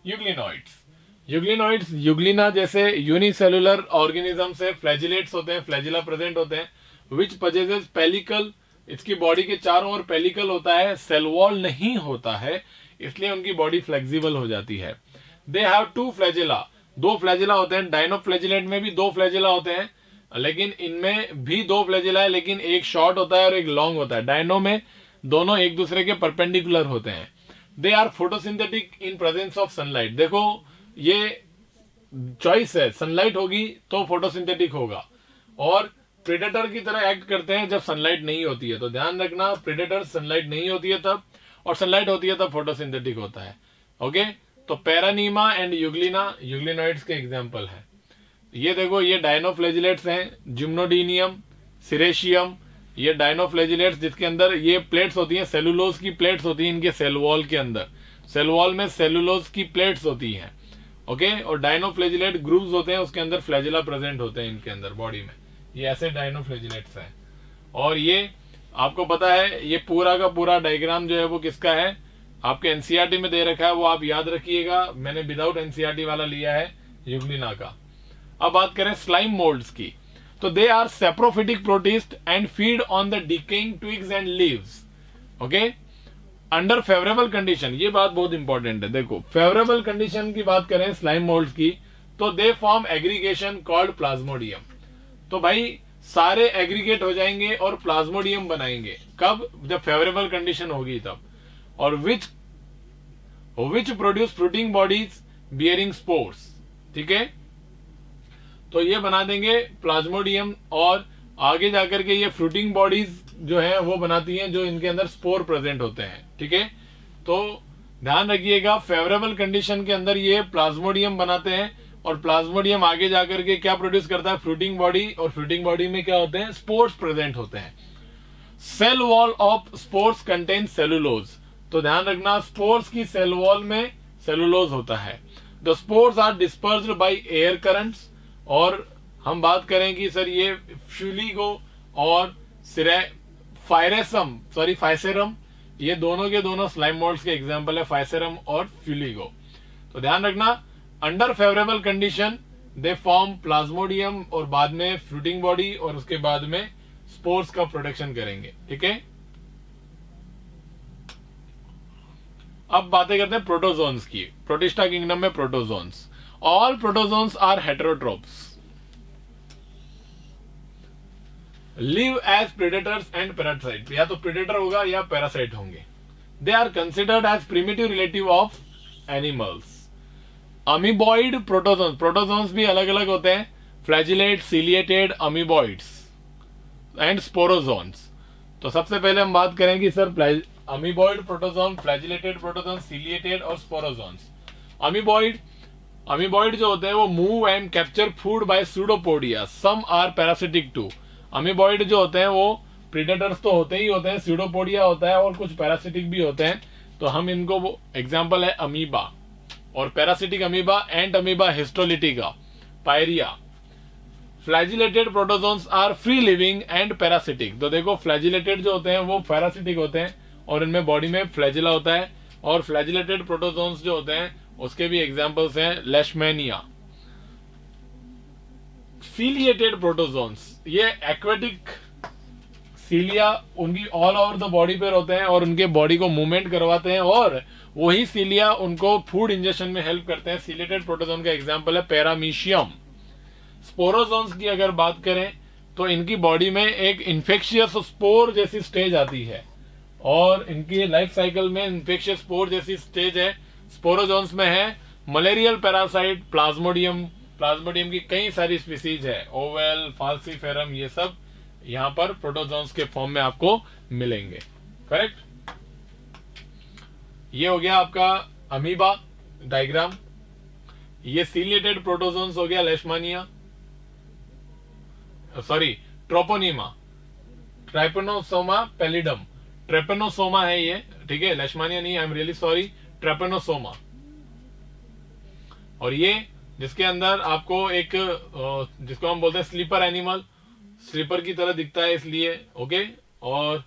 यूग्लिनॉइड्स यूग्लिना जैसे यूनिसेलुलर ऑर्गेनिज्म से फ्लैजिलेट्स होते हैं, फ्लैजिला प्रेजेंट होते हैं, विच पजेजेस पेलिकल। इसकी बॉडी के चारों ओर पेलिकल होता है, सेल वॉल नहीं होता है, इसलिए उनकी बॉडी फ्लेक्सिबल हो जाती है। दे हैव 2 फ्लैजिला, 2 फ्लैजिला होते हैं। डायनोफ्लैजिलेट में भी 2 फ्लैजिला होते हैं, लेकिन इनमें भी 2 फ्लैजिला है, लेकिन एक शॉर्ट होता है और एक लॉन्ग होता है। डायनो में दोनों एक दूसरे के परपेंडिकुलर होते हैं। They are photosynthetic in presence of sunlight. देखो, ये चॉइस है, सनलाइट होगी तो फोटोसिंथेटिक होगा, और प्रेडेटर की तरह एक्ट करते हैं जब सनलाइट नहीं होती है। तो ध्यान रखना, प्रेडेटर सनलाइट नहीं होती है तब, और सनलाइट होती है तब फोटोसिंथेटिक होता है। ओके, तो पैरानीमा एंड यूग्लिना यूग्लिनॉइड्स के एग्जाम्पल है। ये देखो, ये डायनोफ्लैजिलेट्स हैं, जिम्नोडीनियम, सिरेशियम, ये डायनोफ्लैजिलेट्स जिसके अंदर ये प्लेट्स होती हैं, सेलुलोज की प्लेट्स होती हैं इनके सेल वॉल के अंदर। सेल वॉल में सेलुलोज की प्लेट्स होती हैं। ओके, और डायनोफ्लैजिलेट ग्रूव्स होते हैं, उसके अंदर फ्लैजिला प्रेजेंट होते हैं इनके अंदर बॉडी में। ये ऐसे डायनोफ्लैजिलेट्स हैं। और ये आपको पता है, ये पूरा का पूरा डायग्राम जो है वो किसका है? आपके एनसीईआरटी में दे रखा है, वो आप याद रखिएगा। मैंने विदाउट एनसीईआरटी वाला लिया है यूग्लिना का। अब बात करें स्लाइम मोल्ड्स की, तो they are saprophytic protist and feed on the decaying twigs and leaves. Okay, under favourable condition, ये बात बहुत इंपॉर्टेंट है। देखो फेवरेबल कंडीशन की बात करें स्लाइम मोल्ड्स की, तो they form aggregation called Plasmodium. तो भाई सारे एग्रीगेट हो जाएंगे और प्लाज्मोडियम बनाएंगे, कब? जब फेवरेबल कंडीशन होगी तब। और which produce fruiting bodies bearing spores, ठीक है। तो ये बना देंगे प्लाज्मोडियम, और आगे जाकर के ये फ्रूटिंग बॉडीज जो है वो बनाती हैं जो इनके अंदर स्पोर प्रेजेंट होते हैं, ठीक है। तो ध्यान रखिएगा फेवरेबल कंडीशन के अंदर ये प्लाज्मोडियम बनाते हैं, और प्लाज्मोडियम आगे जाकर के क्या प्रोड्यूस करता है? फ्रूटिंग बॉडी, और फ्रूटिंग बॉडी में क्या होते हैं? स्पोर्स प्रेजेंट होते हैं। Cell wall of spores contain cellulose, तो ध्यान रखना स्पोर्स की सेल वॉल में सेलुलोज होता है। The spores are dispersed by air currents, और हम बात करें कि सर ये फ्यूलिगो और फाइसेरम, ये दोनों के दोनों स्लाइम मोल्ड्स के एग्जांपल है, फाइसेरम और फ्यूलिगो। तो ध्यान रखना under favourable condition they form Plasmodium, और बाद में फ्रूटिंग बॉडी, और उसके बाद में स्पोर्स का प्रोडक्शन करेंगे, ठीक है। अब बातें करते हैं प्रोटोजोन्स की। प्रोटिस्टा किंगडम में protozoans, all protozoans are heterotrophs, live as predators and parasite, या तो प्रेडेटर होगा या पैरासाइट होंगे। They are considered as primitive relative of animals. Amoeboid protozoans, protozoans भी अलग अलग होते हैं, flagellate, ciliated, amoeboids and sporozoans. तो सबसे पहले हम बात करें कि sir amoeboid protozoan, flagellated protozoan, ciliated और स्पोरोजोन्स। अमीबॉइड जो होते हैं वो move and capture food bye pseudopodia, some are parasitic too. Amoeboid जो होते हैं वो प्रीडेटर्स तो होते ही होते हैं, सूडोपोडिया होता है और कुछ पैरासिटिक भी होते हैं। तो हम इनको, वो एग्जाम्पल है अमीबा, और parasitic amoeba, Entamoeba histolytica, pyorrhoea. Flagellated protozoans are free living and parasitic. तो देखो फ्लैजिलेटेड जो होते हैं वो पैरासिटिक होते हैं, और इनमें बॉडी में फ्लैजिला होता है। और फ्लैजिलेटेड प्रोटोजोन्स जो होते हैं उसके भी एग्जांपल्स हैं लेशमैनिया। सीलिएटेड प्रोटोजोन्स, ये एक्वेटिक सीलिया उनकी ऑल ओवर द बॉडी पर होते हैं, और उनके बॉडी को मूवमेंट करवाते हैं, और वही सीलिया उनको फूड इंजेक्शन में हेल्प करते हैं। सीलिएटेड प्रोटोजोन का एग्जांपल है पैरामीशियम। स्पोरोजोन्स की अगर बात करें तो इनकी बॉडी में एक इन्फेक्शियस स्पोर जैसी स्टेज आती है, और इनकी लाइफ साइकिल में इन्फेक्शियस स्पोर जैसी स्टेज है। स्पोरोजोन्स में है मलेरियल पैरासाइट, प्लाज्मोडियम की कई सारी स्पीसीज है, ओवेल, फाल्सीफेरम, ये सब यहां पर प्रोटोजोन्स के फॉर्म में आपको मिलेंगे, करेक्ट। ये हो गया आपका अमीबा डायग्राम। ये सीलिएटेड प्रोटोजोन्स हो गया Leishmania, sorry Treponema, Trypanosoma pallidum, Trypanosoma है ये, ठीक है, लेशमानिया नहीं, I am really sorry, Trypanosoma. और ये जिसके अंदर आपको एक जिसको हम बोलते हैं स्लीपर एनिमल, स्लीपर की तरह दिखता है इसलिए, ओके। और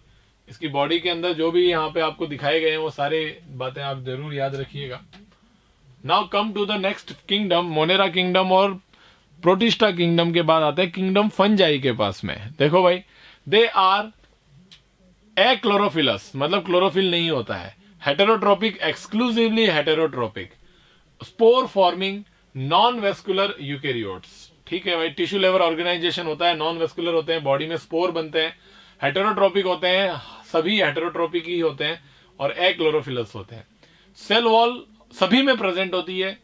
इसकी बॉडी के अंदर जो भी यहाँ पे आपको दिखाए गए हैं वो सारे बातें आप जरूर याद रखिएगा। Now come to the next kingdom, Monera kingdom और प्रोटिस्टा किंगडम के बाद आते हैं किंगडम फंजाई के पास में। देखो भाई, दे आर एक्लोरोफिलस, मतलब क्लोरोफिल नहीं होता है, heterotrophic, exclusively heterotrophic, spore forming, non vascular eukaryotes, ठीक है भाई। टिश्यू लेवल ऑर्गेनाइजेशन होता है, नॉन वेस्कुलर होते हैं, बॉडी में स्पोर बनते हैं, हेटेरोट्रोपिक होते हैं, सभी हेटेरोट्रोपिक ही होते हैं, और एक्लोरोफिलस होते हैं। सेल वॉल सभी में प्रेजेंट होती है,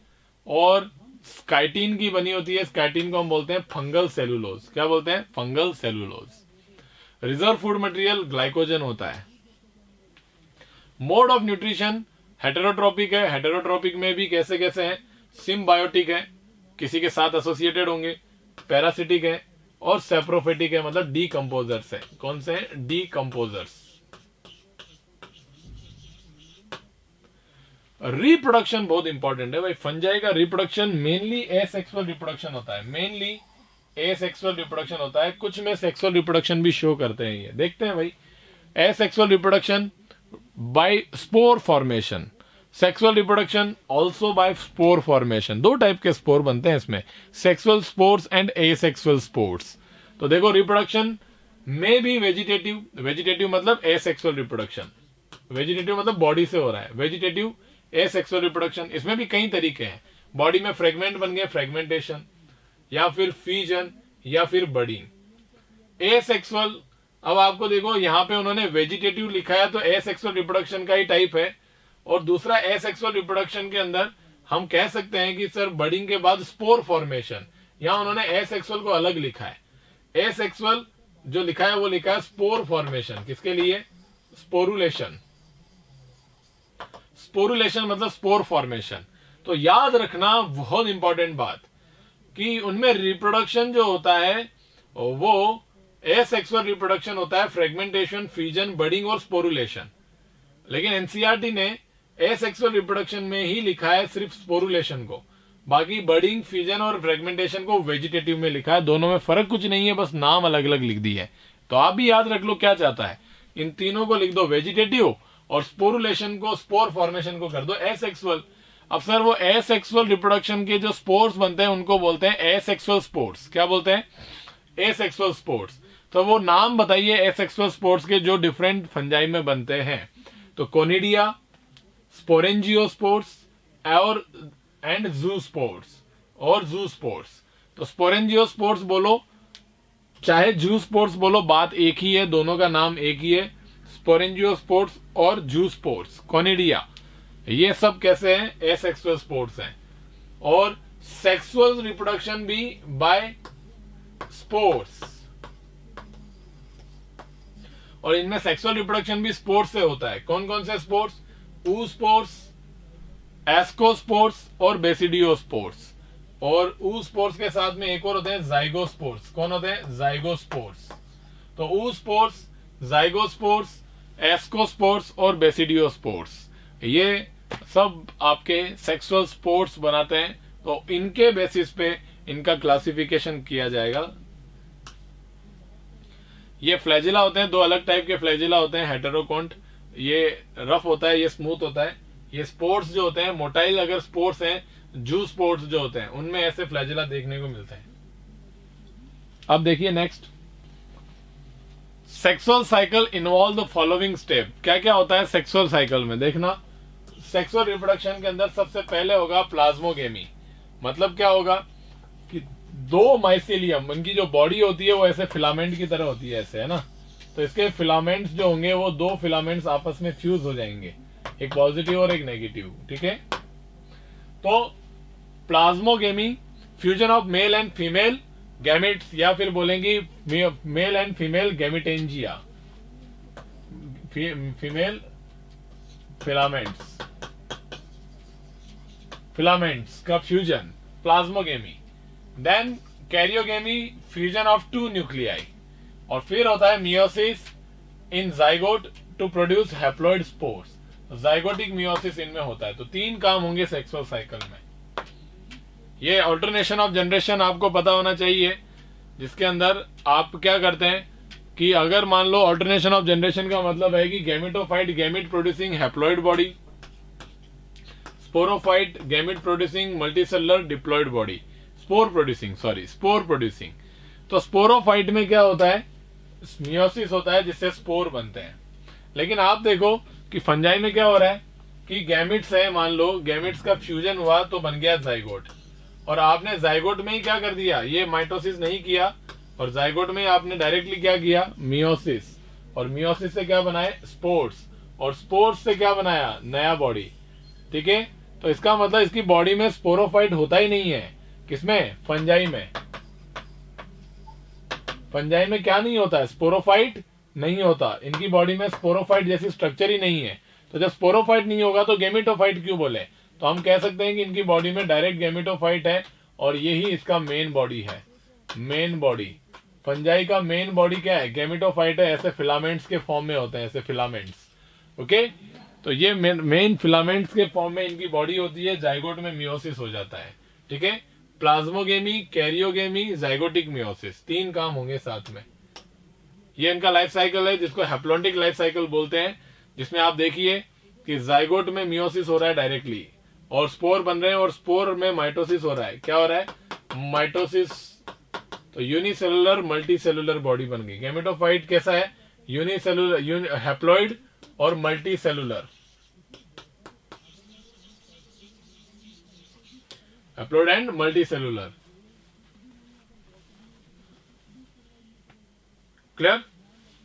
और स्काइटीन की बनी होती है। स्काइटीन को हम बोलते हैं फंगल सेलुलोज। क्या बोलते हैं? Fungal cellulose. Reserve food material glycogen होता है। मोड ऑफ न्यूट्रिशन हेटेरोट्रोपिक है। हेटेरोट्रोपिक में भी कैसे कैसे हैं? सिम्बायोटिक है, किसी के साथ एसोसिएटेड होंगे, पैरासिटिक है, और सेप्रोफेटिक है, मतलब डीकंपोजर्स है। कौन से हैं? डीकंपोजर्स। रिप्रोडक्शन बहुत इंपॉर्टेंट है भाई। फंजाई का रिप्रोडक्शन मेनली एसेक्सुअल रिप्रोडक्शन होता है, मेनली एसेक्सुअल रिप्रोडक्शन होता है। कुछ में सेक्सुअल रिप्रोडक्शन भी शो करते हैं, ये देखते हैं भाई। Asexual reproduction by spore formation, sexual reproduction also by spore formation. दो टाइप के स्पोर बनते हैं इसमें, sexual spores and asexual spores. तो देखो, रिप्रोडक्शन में भी वेजिटेटिव, वेजिटेटिव मतलब एसेक्सुअल रिप्रोडक्शन, वेजिटेटिव मतलब बॉडी से हो रहा है, वेजिटेटिव एसेक्सुअल रिप्रोडक्शन। इसमें भी कई तरीके हैं, बॉडी में फ्रेगमेंट बन गए, फ्रेगमेंटेशन, या फिर फ्यूजन, या फिर बडिंग। एसेक्सुअल, अब आपको देखो यहाँ पे उन्होंने वेजिटेटिव लिखा है तो एसेक्सुअल रिप्रोडक्शन का ही टाइप है, और दूसरा एसेक्सुअल रिप्रोडक्शन के अंदर हम कह सकते हैं कि सर बडिंग के बाद स्पोर फॉर्मेशन, यहां उन्होंने एसेक्सुअल को अलग लिखा है। एसेक्सुअल जो लिखा है वो लिखा है स्पोर फॉर्मेशन, किसके लिए? स्पोरुलेशन। स्पोरुलेशन मतलब स्पोर फॉर्मेशन। तो याद रखना बहुत इंपॉर्टेंट बात कि उनमें रिप्रोडक्शन जो होता है वो एसेक्सुअल रिप्रोडक्शन होता है, फ्रेगमेंटेशन, फ्यूजन, बडिंग और स्पोरुलेशन। लेकिन एनसीईआरटी ने एसेक्सुअल रिप्रोडक्शन में ही लिखा है सिर्फ स्पोरुलेशन को, बाकी बडिंग, फ्यूजन और फ्रेगमेंटेशन को वेजिटेटिव में लिखा है। दोनों में फर्क कुछ नहीं है, बस नाम अलग अलग लिख दी है। तो आप भी याद रख लो क्या चाहता है, इन तीनों को लिख दो वेजिटेटिव, और स्पोरुलेशन को, स्पोर फॉर्मेशन को कर दो एसेक्सुअल। अब सर वो एसेक्सुअल रिप्रोडक्शन के जो स्पोर्स बनते हैं उनको बोलते हैं एसेक्सुअल स्पोर्स। क्या बोलते हैं? Asexual spores. तो वो नाम बताइए एसेक्सुअल स्पोर्स के जो डिफरेंट फंजाई में बनते हैं। तो कोनिडिया, स्पोरेंजियोस्पोर्स और एंड जूस्पोर्स और जूस्पोर्स। तो स्पोरेंजियोस्पोर्स बोलो चाहे जूस्पोर्स बोलो, बात एक ही है, दोनों का नाम एक ही है, स्पोरेंजियोस्पोर्स और जूस्पोर्स। कोनिडिया, ये सब कैसे हैं? एसेक्सुअल स्पोर्स हैं। और सेक्सुअल रिप्रोडक्शन भी बाय स्पोर्स, और इनमें सेक्सुअल रिप्रोडक्शन भी स्पोर्स से होता है। कौन कौन से स्पोर्स? ऊस्पोर्स, एस्कोस्पोर्स और बेसिडियोस्पोर्स। और ऊस्पोर्स के साथ में एक और होते हैं जाइगोस्पोर्स। कौन होते हैं? जाइगोस्पोर्स। तो ऊस्पोर्स, जाइगोस्पोर्स, एस्कोस्पोर्स और बेसिडियोस्पोर्स, ये सब आपके सेक्सुअल स्पोर्स बनाते हैं। तो इनके बेसिस पे इनका क्लासिफिकेशन किया जाएगा। ये फ्लैजिला होते हैं, दो अलग टाइप के फ्लैजिला होते हैं। हेटेरोकोन्ट, ये रफ होता है, ये स्मूथ होता है। ये स्पोर्ट्स जो होते हैं, मोटाइल अगर स्पोर्ट्स हैं, जू स्पोर्ट्स जो होते हैं, उनमें ऐसे फ्लैजिला देखने को मिलते हैं। अब देखिए next, sexual cycle involve the following step. क्या क्या होता है सेक्सुअल साइकिल में? देखना, सेक्सुअल रिप्रोडक्शन के अंदर सबसे पहले होगा प्लाज्मोगेमी। मतलब क्या होगा कि दो माइसेलियम, उनकी जो बॉडी होती है वो ऐसे फिलामेंट की तरह होती है, ऐसे, है ना। तो इसके फिलामेंट्स जो होंगे वो दो फिलामेंट्स आपस में फ्यूज हो जाएंगे, एक पॉजिटिव और एक नेगेटिव, ठीक है। तो plasmogamy, fusion of male and female gametes, या फिर बोलेंगे male and female gametangia, female filaments, filaments का fusion, plasmogamy. Then karyogamy, fusion of two nuclei. और फिर होता है meiosis in zygote to produce haploid spores. Zygotic meiosis इनमें होता है। तो तीन काम होंगे सेक्सुअल साइकिल में। ये अल्टरनेशन ऑफ जनरेशन आपको पता होना चाहिए, जिसके अंदर आप क्या करते हैं कि अगर मान लो अल्टरनेशन ऑफ जनरेशन का मतलब है कि gametophyte gamete producing haploid body, sporophyte gamete producing multicellular diploid body, spore producing. तो स्पोरोफाइट में क्या होता है? मियोसिस होता है जिससे स्पोर बनते हैं। लेकिन आप देखो कि फंजाई में क्या हो रहा है कि गैमेट्स है, मान लो गैमेट्स का फ्यूजन हुआ तो बन गया जाइगोट, और आपने जाइगोट में ही क्या कर दिया, ये माइटोसिस नहीं किया, और जाइगोट में आपने डायरेक्टली क्या किया, मियोसिस, और मियोसिस से क्या बनाए, स्पोर्स, और स्पोर्स से क्या बनाया, नया बॉडी। ठीक है, तो इसका मतलब इसकी बॉडी में स्पोरोफाइट होता ही नहीं है। किसमें? फंजाई में। फंजाई में क्या नहीं होता है, स्पोरोफाइट नहीं होता। इनकी बॉडी में स्पोरोफाइट जैसी स्ट्रक्चर ही नहीं है। तो जब स्पोरोफाइट नहीं होगा तो गेमेटोफाइट क्यों बोले? तो हम कह सकते हैं कि इनकी बॉडी में डायरेक्ट गेमेटोफाइट है, और यही इसका मेन बॉडी है। मेन बॉडी फंजाई का मेन बॉडी क्या है? गेमेटोफाइट है। ऐसे फिलामेंट्स के फॉर्म में होते हैं, ऐसे फिलामेंट्स। ओके, तो ये मेन फिलामेंट्स के फॉर्म में इनकी बॉडी होती है। जाइगोट में मियोसिस हो जाता है। ठीक है, प्लाज्मोगेमी, कैरियोगेमी, जाइगोटिक मियोसिस, तीन काम होंगे साथ में। ये इनका लाइफ साइकिल है, जिसको हैप्लॉन्टिक लाइफ साइकिल बोलते हैं, जिसमें आप देखिए कि जाइगोट में मियोसिस हो रहा है डायरेक्टली, और स्पोर बन रहे हैं, और स्पोर में माइटोसिस हो रहा है। क्या हो रहा है? माइटोसिस। तो यूनिसेलुलर मल्टीसेलुलर बॉडी बन गई। गेमेटोफाइट कैसा है? यूनिसेलुलर हैप्लॉइड और multi cellular. Haploid and multi cellular. Clear?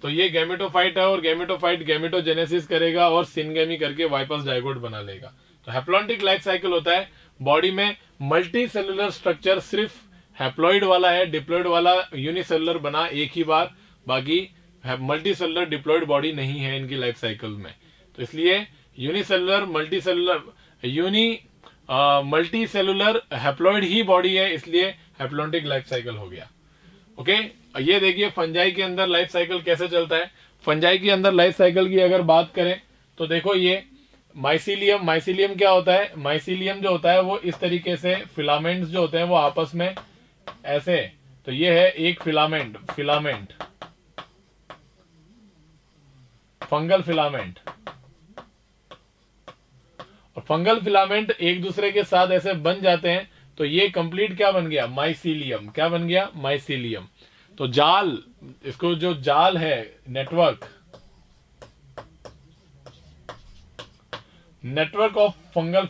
तो ये गैमेटोफाइट है और गैमेटोफाइट गैमेटोजेनेसिस करेगा और सिनगेमी करके वाइपस जाइगोट बना लेगा। तो हैप्लॉन्टिक लाइफ साइकिल होता है, बॉडी में मल्टी सेलुलर स्ट्रक्चर सिर्फ हैप्लॉइड वाला है, डिप्लॉइड वाला यूनिसेलुलर बना एक ही बार, बाकी मल्टी सेलुलर डिप्लॉइड बॉडी नहीं है इनकी लाइफ साइकिल में। तो इसलिए unicellular multicellular multicellular haploid ही बॉडी है, इसलिए हैप्लॉन्टिक लाइफ साइकिल हो गया। ओके, ये देखिए फंजाई के अंदर लाइफ साइकिल कैसे चलता है। फंजाई के अंदर लाइफ साइकिल की अगर बात करें तो देखो ये माइसीलियम क्या होता है, माइसीलियम जो होता है वो इस तरीके से फिलामेंट्स जो होते हैं वो आपस में ऐसे, तो ये है एक फिलामेंट फंगल फिलामेंट, और फंगल फिलामेंट एक दूसरे के साथ ऐसे बन जाते हैं, तो ये कंप्लीट क्या बन गया, माइसीलियम। क्या बन गया, माइसीलियम। तो जाल, इसको जो जाल है, नेटवर्क ऑफ फंगल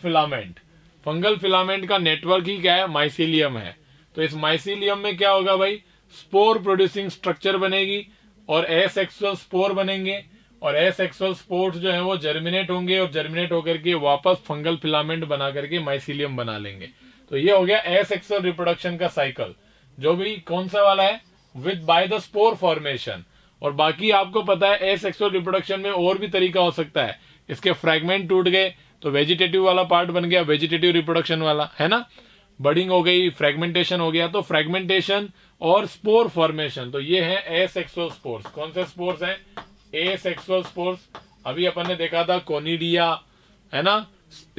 फिलामेंट का नेटवर्क ही क्या है, माइसीलियम है। तो इस माइसीलियम में क्या होगा भाई, स्पोर प्रोड्यूसिंग स्ट्रक्चर बनेगी और एसेक्सुअल स्पोर बनेंगे, और एसेक्सुअल स्पोर्स जो है वो जर्मिनेट होंगे और जर्मिनेट होकर के वापस फंगल फिलामेंट बना करके माइसीलियम बना लेंगे। तो ये हो गया एसेक्सुअल रिप्रोडक्शन का साइकिल, जो भी कौन सा वाला है, with by the spore formation. और बाकी आपको पता है एसेक्सुअल रिप्रोडक्शन में और भी तरीका हो सकता है, इसके फ्रैगमेंट टूट गए तो वेजिटेटिव वाला पार्ट बन गया, वेजिटेटिव रिप्रोडक्शन वाला, है ना, बडिंग हो गई, फ्रेगमेंटेशन हो गया। तो फ्रेगमेंटेशन और स्पोर फॉर्मेशन, तो ये है एसेक्सुअल स्पोर्स। कौन से स्पोर्स हैं, एसेक्सुअल स्पोर्स। अभी अपन ने देखा था कोनिडिया, है ना,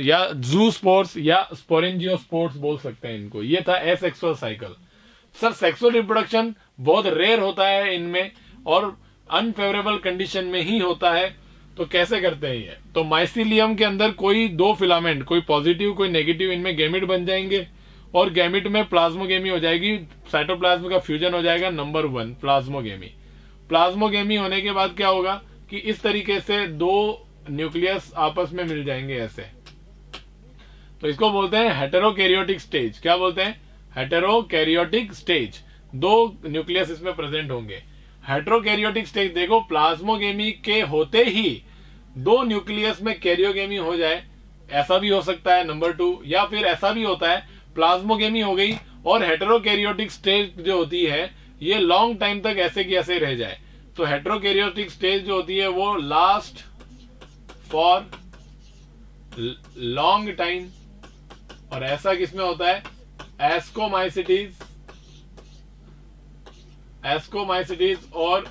या जू स्पोर्स या स्पोरेंजियो स्पोर्स बोल सकते हैं इनको। ये था asexual cycle. Sir sexual reproduction बहुत रेयर होता है इनमें और अनफेवरेबल कंडीशन में ही होता है, तो कैसे करते हैं ये, तो माइसीलियम के अंदर कोई दो फिलामेंट, कोई पॉजिटिव कोई नेगेटिव, इनमें गैमिट बन जाएंगे और गैमिट में प्लाज्मोगेमी हो जाएगी, साइटोप्लाज्म का फ्यूजन हो जाएगा। नंबर 1 प्लाज्मोगेमी होने के बाद क्या होगा कि इस तरीके से दो न्यूक्लियस आपस में मिल जाएंगे ऐसे, तो इसको बोलते हैं हेटेरोकैरियोटिक स्टेज। क्या बोलते हैं, हेटेरोकैरियोटिक स्टेज। दो न्यूक्लियस इसमें प्रेजेंट होंगे। हेटेरोकैरियोटिक स्टेज देखो, प्लाज्मोगेमी के होते ही दो न्यूक्लियस में कैरियोगेमी हो जाए, ऐसा भी हो सकता है नंबर 2, या फिर ऐसा भी होता है प्लाज्मोगेमी हो गई और हेटेरोकैरियोटिक स्टेज जो होती है ये लॉन्ग टाइम तक ऐसे की ऐसे रह जाए। तो हेटेरोकैरियोटिक स्टेज जो होती है वो लास्ट फॉर लॉन्ग टाइम, और ऐसा किसमें होता है, एस्कोमाइसिटीज और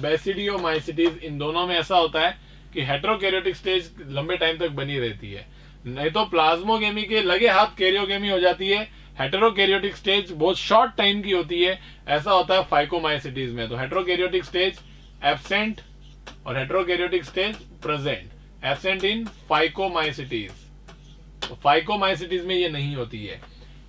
बेसिडियोमाइसिटीज, इन दोनों में ऐसा होता है कि हेटेरोकैरियोटिक स्टेज लंबे टाइम तक बनी रहती है। नहीं तो प्लाज्मोगेमी के लगे हाथ कैरियोगेमी हो जाती है, हेटेरोकैरियोटिक स्टेज बहुत शॉर्ट टाइम की होती है, ऐसा होता है फाइकोमाइसिटीज में। तो हेटेरोकैरियोटिक स्टेज एब्सेंट और heterokaryotic stage present, absent in phycomycetes. तो फाइकोमाइसिटीज में ये नहीं होती है।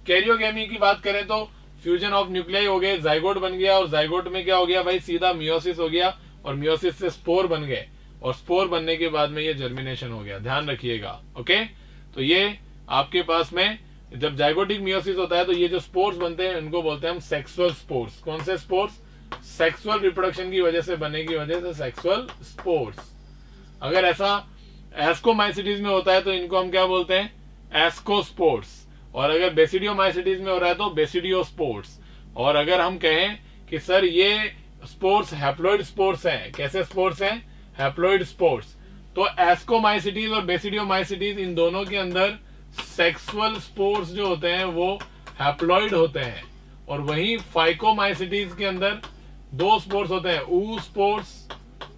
कैरियोगेमी की बात करें तो फ्यूजन ऑफ न्यूक्लियाई हो गए, जाइगोट बन गया, और जाइगोट में क्या हो गया भाई, सीधा मियोसिस हो गया, और मियोसिस से स्पोर बन गए, और स्पोर बनने के बाद में ये जर्मिनेशन हो गया। ध्यान रखिएगा। ओके, तो ये आपके पास में जब जाइगोटिक मियोसिस होता है तो ये जो स्पोर्स बनते हैं उनको बोलते हैं हम सेक्सुअल स्पोर्स। कौन से स्पोर्स, सेक्सुअल रिप्रोडक्शन की वजह से बनने की वजह से सेक्सुअल स्पोर्स। अगर ऐसा एस्कोमाइसिटीज में होता है तो इनको हम क्या बोलते हैं, एस्कोस्पोर्स, और अगर बेसिडियोमाइसिटीज में हो रहा है तो बेसिडियोस्पोर्स। और अगर हम कहें कि सर ये स्पोर्स हैप्लॉइड स्पोर्स हैं, कैसे स्पोर्स हैं, हैप्लॉइड स्पोर्स, तो एस्कोमाइसिटीज और बेसिडियोमाइसिटीज इन दोनों के अंदर सेक्सुअल स्पोर्स जो होते हैं वो हैप्लॉइड होते हैं, और वहीं फाइकोमाइसिटीज के अंदर दो स्पोर्स होते हैं, ऊ स्पोर्स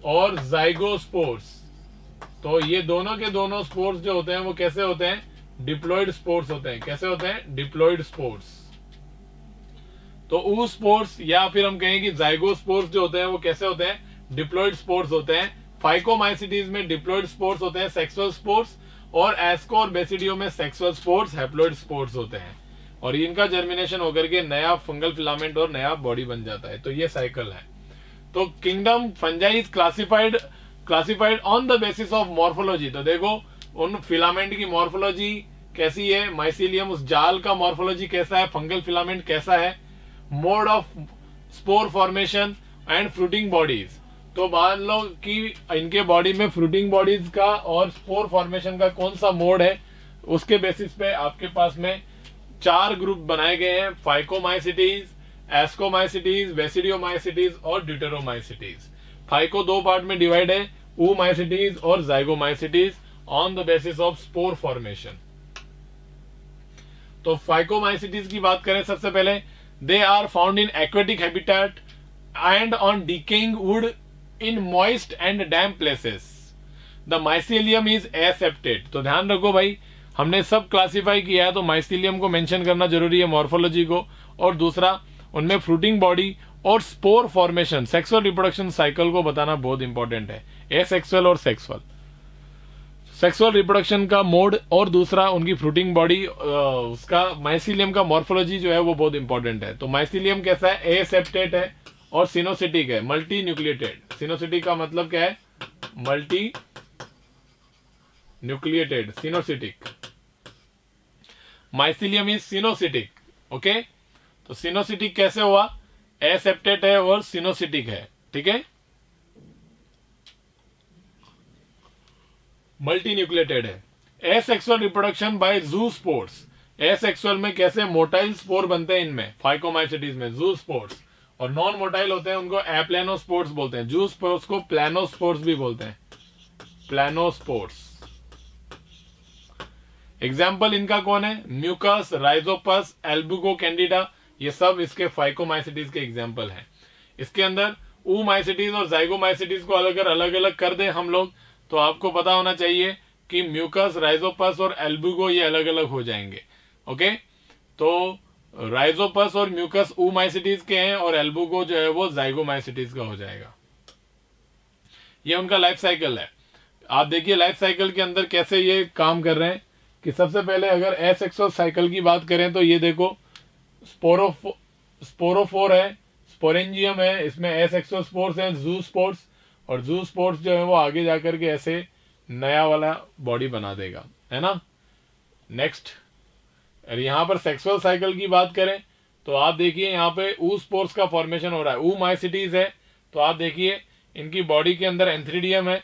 और जाइगोस्पोर्स। तो ये दोनों के दोनों स्पोर्स जो होते हैं वो कैसे होते हैं, डिप्लॉइड स्पोर्स होते हैं। कैसे होते हैं, डिप्लॉइड स्पोर्स। तो ऊ स्पोर्स या फिर हम कहें कि जाइगोस्पोर्स जो होते हैं वो कैसे होते हैं, डिप्लॉइड स्पोर्स होते हैं। फाइकोमाइसिटीज में डिप्लॉइड स्पोर्स होते हैं, सेक्सुअल स्पोर्स, और एस्को और बेसिडियो में सेक्सुअल स्पोर्स, हैप्लॉइड स्पोर्स होते हैं, और इनका जर्मिनेशन होकर के नया फंगल फिलामेंट और नया बॉडी बन जाता है। तो ये साइकिल है। तो kingdom fungi is classified on the basis of morphology. तो देखो उन फिलामेंट की मॉर्फोलॉजी कैसी है, माइसीलियम उस जाल का मॉर्फोलॉजी कैसा है, फंगल फिलामेंट कैसा है, mode of spore formation and fruiting bodies. तो मान लो कि इनके बॉडी में फ्रूटिंग बॉडीज का और स्पोर फॉर्मेशन का कौन सा मोड है, उसके बेसिस पे आपके पास में 4 ग्रुप बनाए गए हैं, फाइकोमाइसिटीज, एस्कोमाइसिटीज, बेसिडियोमाइसिटीज और ड्यूटेरोमाइसिटीज। फाइको 2 पार्ट में डिवाइड है, ooमाइसिटीज और zygomycetes on the basis of spore formation. तो फाइकोमाइसिटीज की बात करें सबसे पहले, they are found in aquatic habitat and on decaying wood in moist and damp places. The mycelium is aseptate. तो ध्यान रखो भाई, हमने सब क्लासिफाई किया है तो माइसीलियम को मेंशन करना जरूरी है, मॉर्फोलॉजी को, और दूसरा उनमें फ्रूटिंग बॉडी और spore formation, sexual reproduction cycle को बताना बहुत इंपॉर्टेंट है, एसेक्सुअल और सेक्सुअल। सेक्सुअल रिप्रोडक्शन का मोड और दूसरा उनकी फ्रूटिंग बॉडी, उसका माइसीलियम का मॉर्फोलॉजी जो है वो बहुत इंपॉर्टेंट है। तो माइसीलियम कैसा है, एसेप्टेट है और सिनोसिटिक है, मल्टी न्यूक्लिएटेड। सिनोसिटिक का मतलब क्या है, multinucleated, coenocytic. Mycelium is coenocytic. Okay, तो सिनोसिटिक कैसे हुआ, एसेप्टेट है और सिनोसिटिक है, ठीक है, मल्टी न्यूक्लिएटेड है। एसेक्सुअल रिप्रोडक्शन बाय जू स्पोर्स। एसेक्सुअल में कैसे मोटाइल स्पोर बनते हैं इनमें, फाइकोमाइसिटीज में जू स्पोर्स, और नॉन मोटाइल होते हैं उनको एप्लेनोस्पोर्स बोलते हैं। जू स्पोर्स को प्लानोस्पोर्स भी बोलते हैं, प्लानोस्पोर्स। एग्जाम्पल इनका कौन है, म्यूकस, राइजोपस, एल्बुगो कैंडिडा, ये सब इसके फाइकोमाइसिटीज के एग्जाम्पल हैं। इसके अंदर ooमाइसिटीज और जाइगोमाइसिटीज को अगर अलग अलग कर दें हम लोग, तो आपको पता होना चाहिए कि म्यूकस, राइजोपस और एल्बुगो ये अलग अलग हो जाएंगे। ओके, तो राइजोपस और म्यूकस ooमाइसिटीज के हैं और एल्बुगो जो है वो जाइगोमाइसिटीज का हो जाएगा। ये उनका लाइफ साइकिल है। आप देखिए लाइफ साइकिल के अंदर कैसे ये काम कर रहे हैं, कि सबसे पहले अगर एसेक्सुअल साइकिल की बात करें तो ये देखो स्पोरोफोर है, स्पोरेंजियम है, इसमें एसेक्सुअल स्पोर्स हैं, जू स्पोर्स, और जू स्पोर्स जो है वो आगे जाकर के ऐसे नया वाला बॉडी बना देगा, है ना। नेक्स्ट, यहां पर सेक्सुअल साइकिल की बात करें तो आप देखिए यहाँ पे ऊ स्पोर्स का फॉर्मेशन हो रहा है, ooमाइसिटीज है, तो आप देखिए इनकी बॉडी के अंदर एंथ्रीडियम है,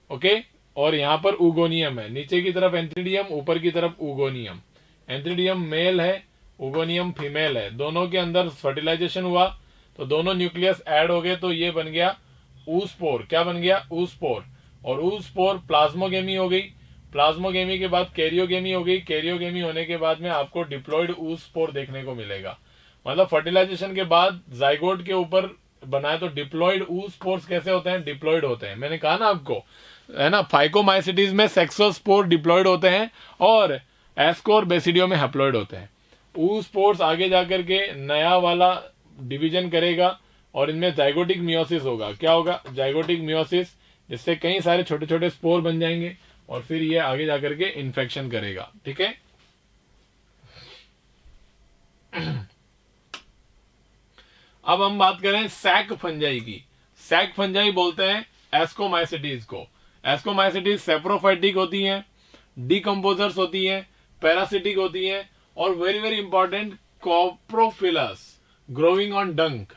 ओके, और यहाँ पर उगोनियम है, नीचे की तरफ एंथ्रीडियम, ऊपर की तरफ उगोनियम। एंथ्रीडियम मेल है, उगोनियम फीमेल है, दोनों के अंदर फर्टिलाइजेशन हुआ तो दोनों न्यूक्लियस ऐड हो गए, तो ये बन गया ऊस्पोर। क्या बन गया, ऊस्पोर। और ऊस्पोर प्लाज्मोगेमी हो गई, प्लाज्मोगेमी के बाद कैरियोगेमी हो गई, कैरियोगेमी होने के बाद में आपको डिप्लॉयड ऊस्पोर देखने को मिलेगा। मतलब फर्टिलाइजेशन के बाद जाइगोट के ऊपर बनाए तो डिप्लॉयड ऊस्पोर्स कैसे होते हैं, डिप्लॉयड होते हैं। मैंने कहा ना आपको, है ना, फाइकोमाइसिटीज में सेक्सुअल स्पोर डिप्लॉयड होते हैं और एस्को और बेसिडियो में हैप्लॉयड होते हैं। ऊ स्पोर्स आगे जाकर के नया वाला डिवीजन करेगा और इनमें जाइगोटिक मियोसिस होगा। क्या होगा, जाइगोटिक मियोसिस, जिससे कई सारे छोटे छोटे स्पोर बन जाएंगे और फिर ये आगे जाकर के इन्फेक्शन करेगा, ठीक है। अब हम बात करें सैक फंजाई की। सैक फंजाई बोलते हैं एस्कोमाइसिटीज को। एस्कोमाइसिटीज सेप्रोफाइटिक होती हैं, डिकम्पोजर्स होती हैं, पैरासिटिक होती हैं, और very very important coprophilous, growing on डंक।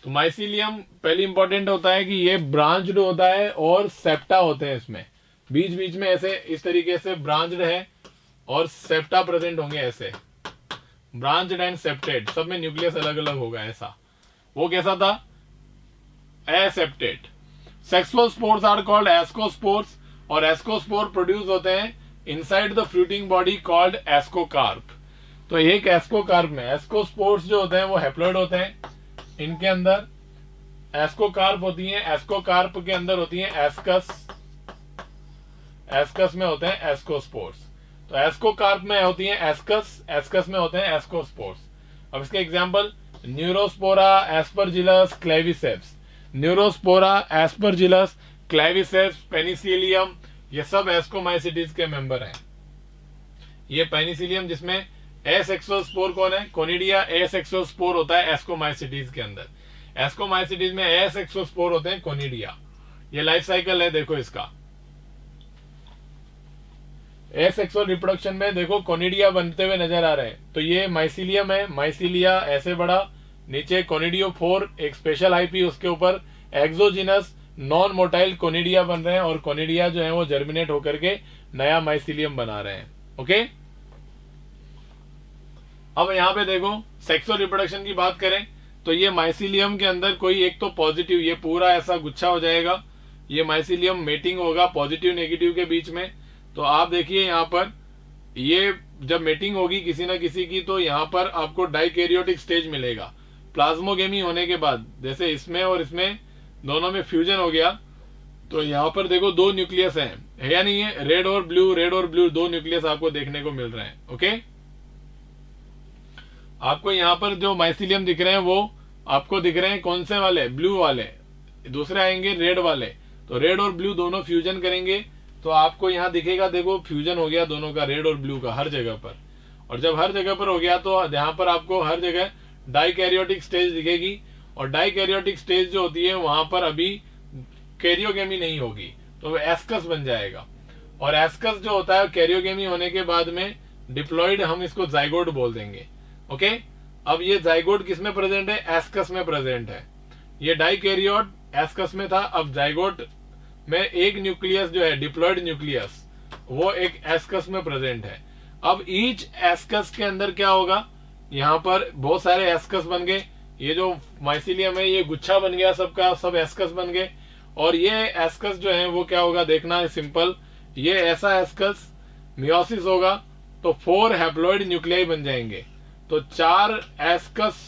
तो माइसीलियम पहले इंपॉर्टेंट होता है कि ये ब्रांच्ड होता है और सेप्टा होते हैं, इसमें बीच बीच में ऐसे इस तरीके से ब्रांच्ड है और सेप्टा प्रेजेंट होंगे, ऐसे ब्रांच्ड एंड सेप्टेड, सब में न्यूक्लियस अलग अलग होगा ऐसा। वो कैसा था, aseptate. Sexual spores are called ascospores, और एस्कोस्पोर प्रोड्यूस होते हैं inside the fruiting body called ascocarp. तो एक एस्कोकार्प में एस्कोस्पोर्स जो होते हैं वो हैप्लॉइड होते हैं, इनके अंदर एस्कोकार्प होती है, एस्कोकार्प के अंदर होती है एस्कस, एस्कस में होते हैं एस्कोस्पोर्स। तो एस्कोकार्प में होती है एस्कस, एस्कस में होते हैं एस्कोस्पोर्स। अब इसके example Neurospora, Aspergillus, Claviceps. Neurospora, Aspergillus, Claviceps, Penicillium, ये सब एस्कोमाइसिटीज के मेंबर हैं। ये पेनिसिलियम जिसमें एसेक्सुअल स्पोर कौन है, कोनिडिया एसेक्सुअल स्पोर होता है एस्कोमाइसिटीज के अंदर। एस्कोमाइसिटीज में एसेक्सुअल स्पोर होते हैं कोनिडिया, ये लाइफ साइकिल है देखो इसका। एसेक्सुअल रिप्रोडक्शन में देखो कोनिडिया बनते हुए नजर आ रहे हैं। तो ये माइसीलियम है, माइसीलिया ऐसे बड़ा, नीचे कोनिडियोफोर एक स्पेशल हाइफी, उसके ऊपर एक्सोजिनस नॉन मोटाइल कोनिडिया बन रहे हैं और कोनिडिया जो है वो जर्मिनेट होकर के नया माइसीलियम बना रहे हैं। ओके, अब यहां पे देखो सेक्सुअल रिप्रोडक्शन की बात करें तो ये माइसीलियम के अंदर कोई एक तो पॉजिटिव, ये पूरा ऐसा गुच्छा हो जाएगा, ये माइसीलियम मेटिंग होगा पॉजिटिव नेगेटिव के बीच में। तो आप देखिए यहां पर ये जब मेटिंग होगी किसी ना किसी की, तो यहां पर आपको डाइकैरियोटिक स्टेज मिलेगा प्लाज्मोगेमी होने के बाद। जैसे इसमें और इसमें दोनों में फ्यूजन हो गया, तो यहां पर देखो दो न्यूक्लियस है या नहीं है, रेड और ब्लू दो न्यूक्लियस आपको देखने को मिल रहे हैं। ओके, आपको यहां पर जो माइसीलियम दिख रहे हैं वो आपको दिख रहे हैं कौन से वाले, ब्लू वाले, दूसरे आएंगे रेड वाले। तो रेड और ब्लू दोनों फ्यूजन करेंगे तो आपको यहां दिखेगा, देखो फ्यूजन हो गया दोनों का, रेड और ब्लू का हर जगह पर। और जब हर जगह पर हो गया तो यहां पर आपको हर जगह डाइकैरियोटिक स्टेज दिखेगी। और डाइकैरियोटिक स्टेज जो होती है वहां पर अभी कैरियोगेमी नहीं होगी, तो वो एस्कस बन जाएगा। और एस्कस जो होता है कैरियोगेमी होने के बाद में डिप्लॉइड, हम इसको जाइगोट बोल देंगे। ओके, अब ये जाइगोट किस में प्रेजेंट है, एस्कस में प्रेजेंट है। ये डाइकैरियोट एस्कस में था, अब जाइगोट में एक न्यूक्लियस जो है डिप्लॉइड न्यूक्लियस वो एक एस्कस में प्रेजेंट है। अब ईच एस्कस के अंदर क्या होगा, यहां पर बहुत सारे एस्कस बन गए, ये जो माइसीलियम है ये गुच्छा बन गया, सबका सब एस्कस बन गए। और ये एस्कस जो है वो क्या होगा देखना है सिंपल, ये ऐसा एस्कस मियोसिस होगा तो 4 हैप्लॉइड न्यूक्लियाई बन जाएंगे। तो 4 एस्कस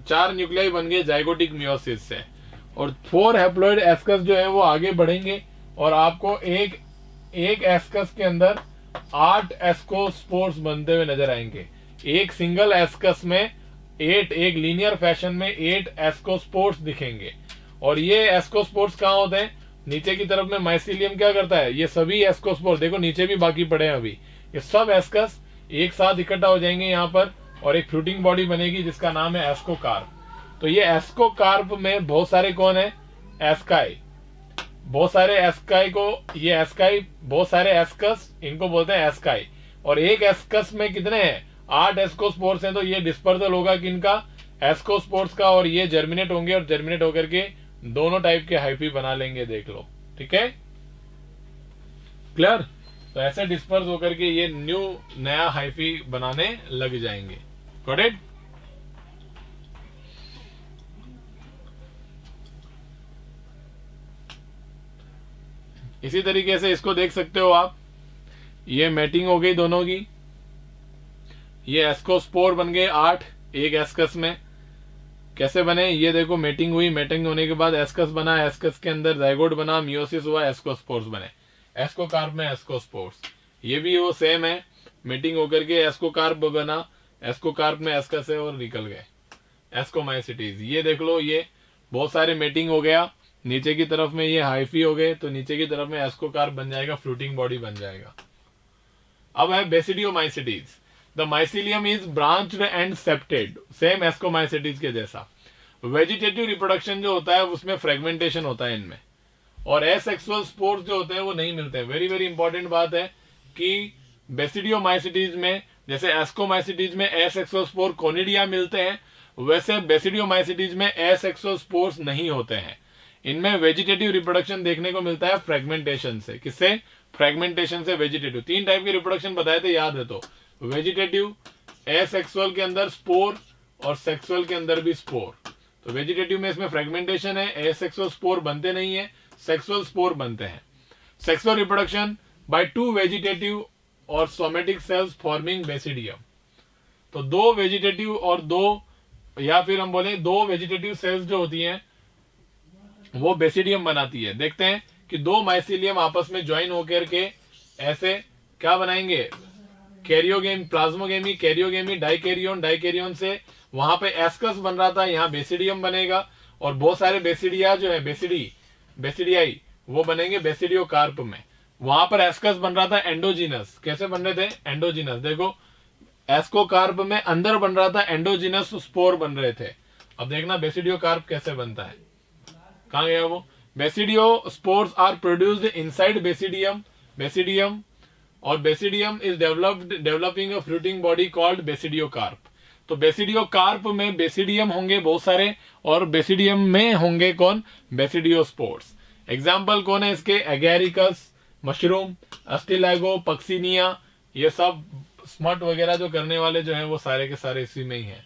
4 न्यूक्लियाई बन गए जाइगोटिक मियोसिस से, और 4 हैप्लॉइड एस्कस जो है वो आगे बढ़ेंगे और आपको एक एस्कस के अंदर 8 एस्कोस्पोर्स बनते हुए नजर आएंगे। एक सिंगल एस्कस में 8, एक लीनियर फैशन में 8 एस्कोस्पोर्स दिखेंगे। और ये एस्कोस्पोर्स कहाँ होते हैं, नीचे की तरफ में माइसीलियम क्या करता है, ये सभी एस्कोस्पोर्स देखो नीचे भी बाकी पड़े हैं अभी, ये सब एस्कस एक साथ इकट्ठा हो जाएंगे यहाँ पर और एक फ्रूटिंग बॉडी बनेगी जिसका नाम है एस्कोकार्प। तो ये एस्कोकार्प में बहुत सारे कौन है, एस्काई, बहुत सारे एस्काई को, ये एस्काई बहुत सारे एस्कस, इनको बोलते हैं एस्काई। और एक एस्कस में कितने हैं, 8 एस्कोस्पोर्स हैं। तो ये डिस्पर्सल होगा किनका, एस्कोस्पोर्स का, और ये जर्मिनेट होंगे और जर्मिनेट होकर के दोनों टाइप के हाइफी बना लेंगे, देख लो। ठीक है, क्लियर। तो ऐसे डिस्पर्स होकर के ये नया हाइफी बनाने लग जाएंगे। Got it. इसी तरीके से इसको देख सकते हो आप, ये मैटिंग हो गई दोनों की, ये एस्कोस्पोर बन गए 8 एक एस्कस में। कैसे बने, ये देखो मेटिंग हुई, मेटिंग होने के बाद एस्कस बना, एस्कस के अंदर जाइगोट बना, मियोसिस हुआ, एस्कोस्पोर्स बने, एस्कोकार्प में एस्कोस्पोर्स। ये भी वो सेम है, मेटिंग होकर के एस्कोकार्प बना, एस्कोकार्प में एस्कस है और निकल गए एस्कोमाइसिटीज। ये देख लो, ये बहुत सारे मेटिंग हो गया, नीचे की तरफ में ये हाइफी हो गए, तो नीचे की तरफ में एस्कोकार्प बन जाएगा, फ्रूटिंग बॉडी बन जाएगा। अब है basidiomycetes. The mycelium is branched and septate, same ascomycetes के जैसा। वेजिटेटिव रिप्रोडक्शन जो होता है उसमें फ्रेगमेंटेशन होता है इनमें, और एसेक्सुअल स्पोर्स जो होते हैं वो नहीं मिलते हैं। वेरी वेरी इंपॉर्टेंट बात है कि बेसिडियोमाइसिटीज में, जैसे एस्कोमाइसिटीज में एसेक्सुअल स्पोर कोनिडिया मिलते हैं, वैसे बेसिडियोमाइसिटीज में एसेक्सुअल स्पोर्स नहीं होते हैं। इनमें वेजिटेटिव रिप्रोडक्शन देखने को मिलता है फ्रेगमेंटेशन से। किससे, फ्रेगमेंटेशन से वेजिटेटिव। 3 टाइप के रिप्रोडक्शन बताए थे, याद है तो, वेजिटेटिव, एसेक्सुअल के अंदर स्पोर और सेक्सुअल के अंदर भी स्पोर। तो वेजिटेटिव में इसमें फ्रेगमेंटेशन है, एसेक्सुअल स्पोर बनते नहीं है, सेक्सुअल स्पोर बनते हैं। सेक्सुअल रिप्रोडक्शन बाय 2 वेजिटेटिव और सोमेटिक सेल्स फॉर्मिंग बेसिडियम। तो 2 वेजिटेटिव और 2, या फिर हम बोले 2 वेजिटेटिव सेल्स जो होती हैं वो बेसिडियम बनाती है। देखते हैं कि 2 माइसीलियम आपस में ज्वाइन होकर के ऐसे क्या बनाएंगे, karyogamy, plasmogamy, karyogamy, dikaryon, dikaryon से वहां पे एस्कस बन रहा था, यहाँ बेसिडियम बनेगा, और बहुत सारे बेसिडिया जो है, बेसिडियाई वो बनेंगे बेसिडियोकार्प में। वहां पर एस्कस बन रहा था एंडोजीनस। कैसे बन रहे थे, एंडोजीनस। देखो एस्कोकार्प में अंदर बन रहा था एंडोजीनस स्पोर बन रहे थे। अब देखना बेसिडियोकार्प कैसे बनता है, कहां गया वो, basidiospores are produced inside basidium और basidium is developing a fruiting body called basidiocarp. तो बेसिडियो कार्प में बेसिडियम होंगे बहुत सारे और बेसिडियम में होंगे कौन, बेसिडियो स्पोर्स। एग्जाम्पल कौन है इसके, एगैरिकस, मशरूम, अस्टिलैगो, पक्सिनिया, ये सब स्मट वगैरह जो करने वाले जो हैं वो सारे के सारे इसी में ही हैं।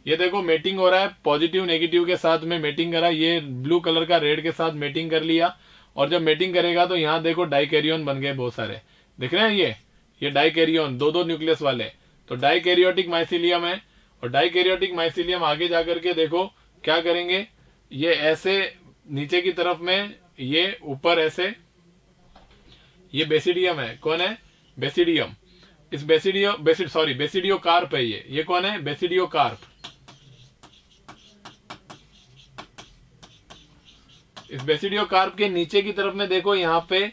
ये देखो मेटिंग हो रहा है, पॉजिटिव नेगेटिव के साथ में मेटिंग करा, ये ब्लू कलर का रेड के साथ मेटिंग कर लिया और जब मेटिंग करेगा तो यहाँ देखो डाइकैरियन बन गए बहुत सारे, दिख रहे हैं ये डाइकैरियन दो न्यूक्लियस वाले, तो डाइकैरियोटिक माइसिलियम है। और डाइकैरियोटिक माइसिलियम आगे जाकर के देखो क्या करेंगे, ये ऐसे नीचे की तरफ में, ये ऊपर ऐसे, ये बेसिडियम है, कौन है, बेसिडियम। इस बेसिडियो कार्प है ये कौन है, बेसिडियो कार्प। इस बेसिडियो कार्प के नीचे की तरफ में देखो यहाँ पे,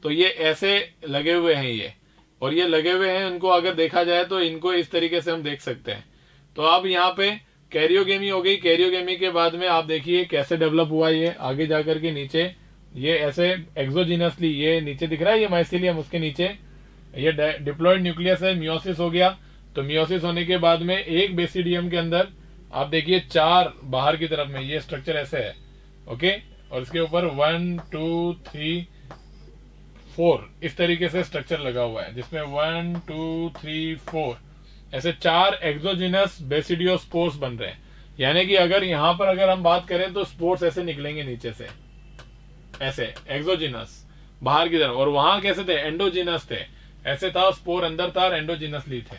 तो ये ऐसे लगे हुए हैं ये, और ये लगे हुए हैं, उनको अगर देखा जाए तो इनको इस तरीके से हम देख सकते हैं। तो अब यहाँ पे कैरियोगेमी हो गई, कैरियोगेमी के बाद में आप देखिए कैसे डेवलप हुआ ये आगे जाकर के नीचे, ये ऐसे एक्सोजिनसली, ये नीचे दिख रहा है ये माइसिलियम, उसके नीचे ये डिप्लॉयड न्यूक्लियस है, मियोसिस हो गया। तो मियोसिस होने के बाद में एक बेसिडियम के अंदर आप देखिए 4 बाहर की तरफ में ये स्ट्रक्चर ऐसे है, ओके, और इसके ऊपर 1 2 3 4 इस तरीके से स्ट्रक्चर लगा हुआ है, जिसमें 1 2 3 4 ऐसे 4 एक्सोजिनस बेसिडियो स्पोर्स बन रहे हैं। यानी कि अगर यहां पर अगर हम बात करें तो स्पोर्स ऐसे निकलेंगे नीचे से, ऐसे एक्सोजिनस बाहर की तरफ, और वहां कैसे थे, एंडोजिनस थे, ऐसे था स्पोर अंदर था और एंडोजिनसली थे,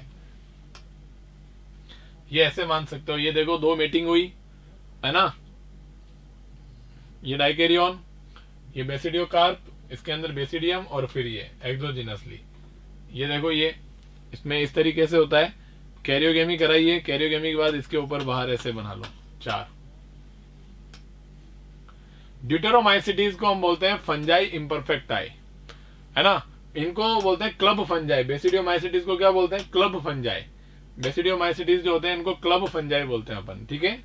ये ऐसे मान सकते हो। ये देखो 2 मीटिंग हुई है ना, ये डाइकैरियन, ये बेसिडियो कार्प, इसके अंदर बेसिडियम और फिर ये एक्सोजिनसली, ये देखो ये इसमें इस तरीके से होता है। कैरियोगेमी कराइए, कैरियोगेमी के बाद इसके ऊपर बाहर ऐसे बना लो 4। ड्यूटेरोमाइसिटीज को हम बोलते हैं फंजाई इम्परफेक्टाई, है ना, इनको बोलते हैं क्लब फंजाई। बेसिडियोमाइसिटीज को क्या बोलते हैं, क्लब फंजाई। बेसिडियोमाइसिटीज जो होते हैं इनको क्लब फंजाई बोलते हैं अपन, ठीक है।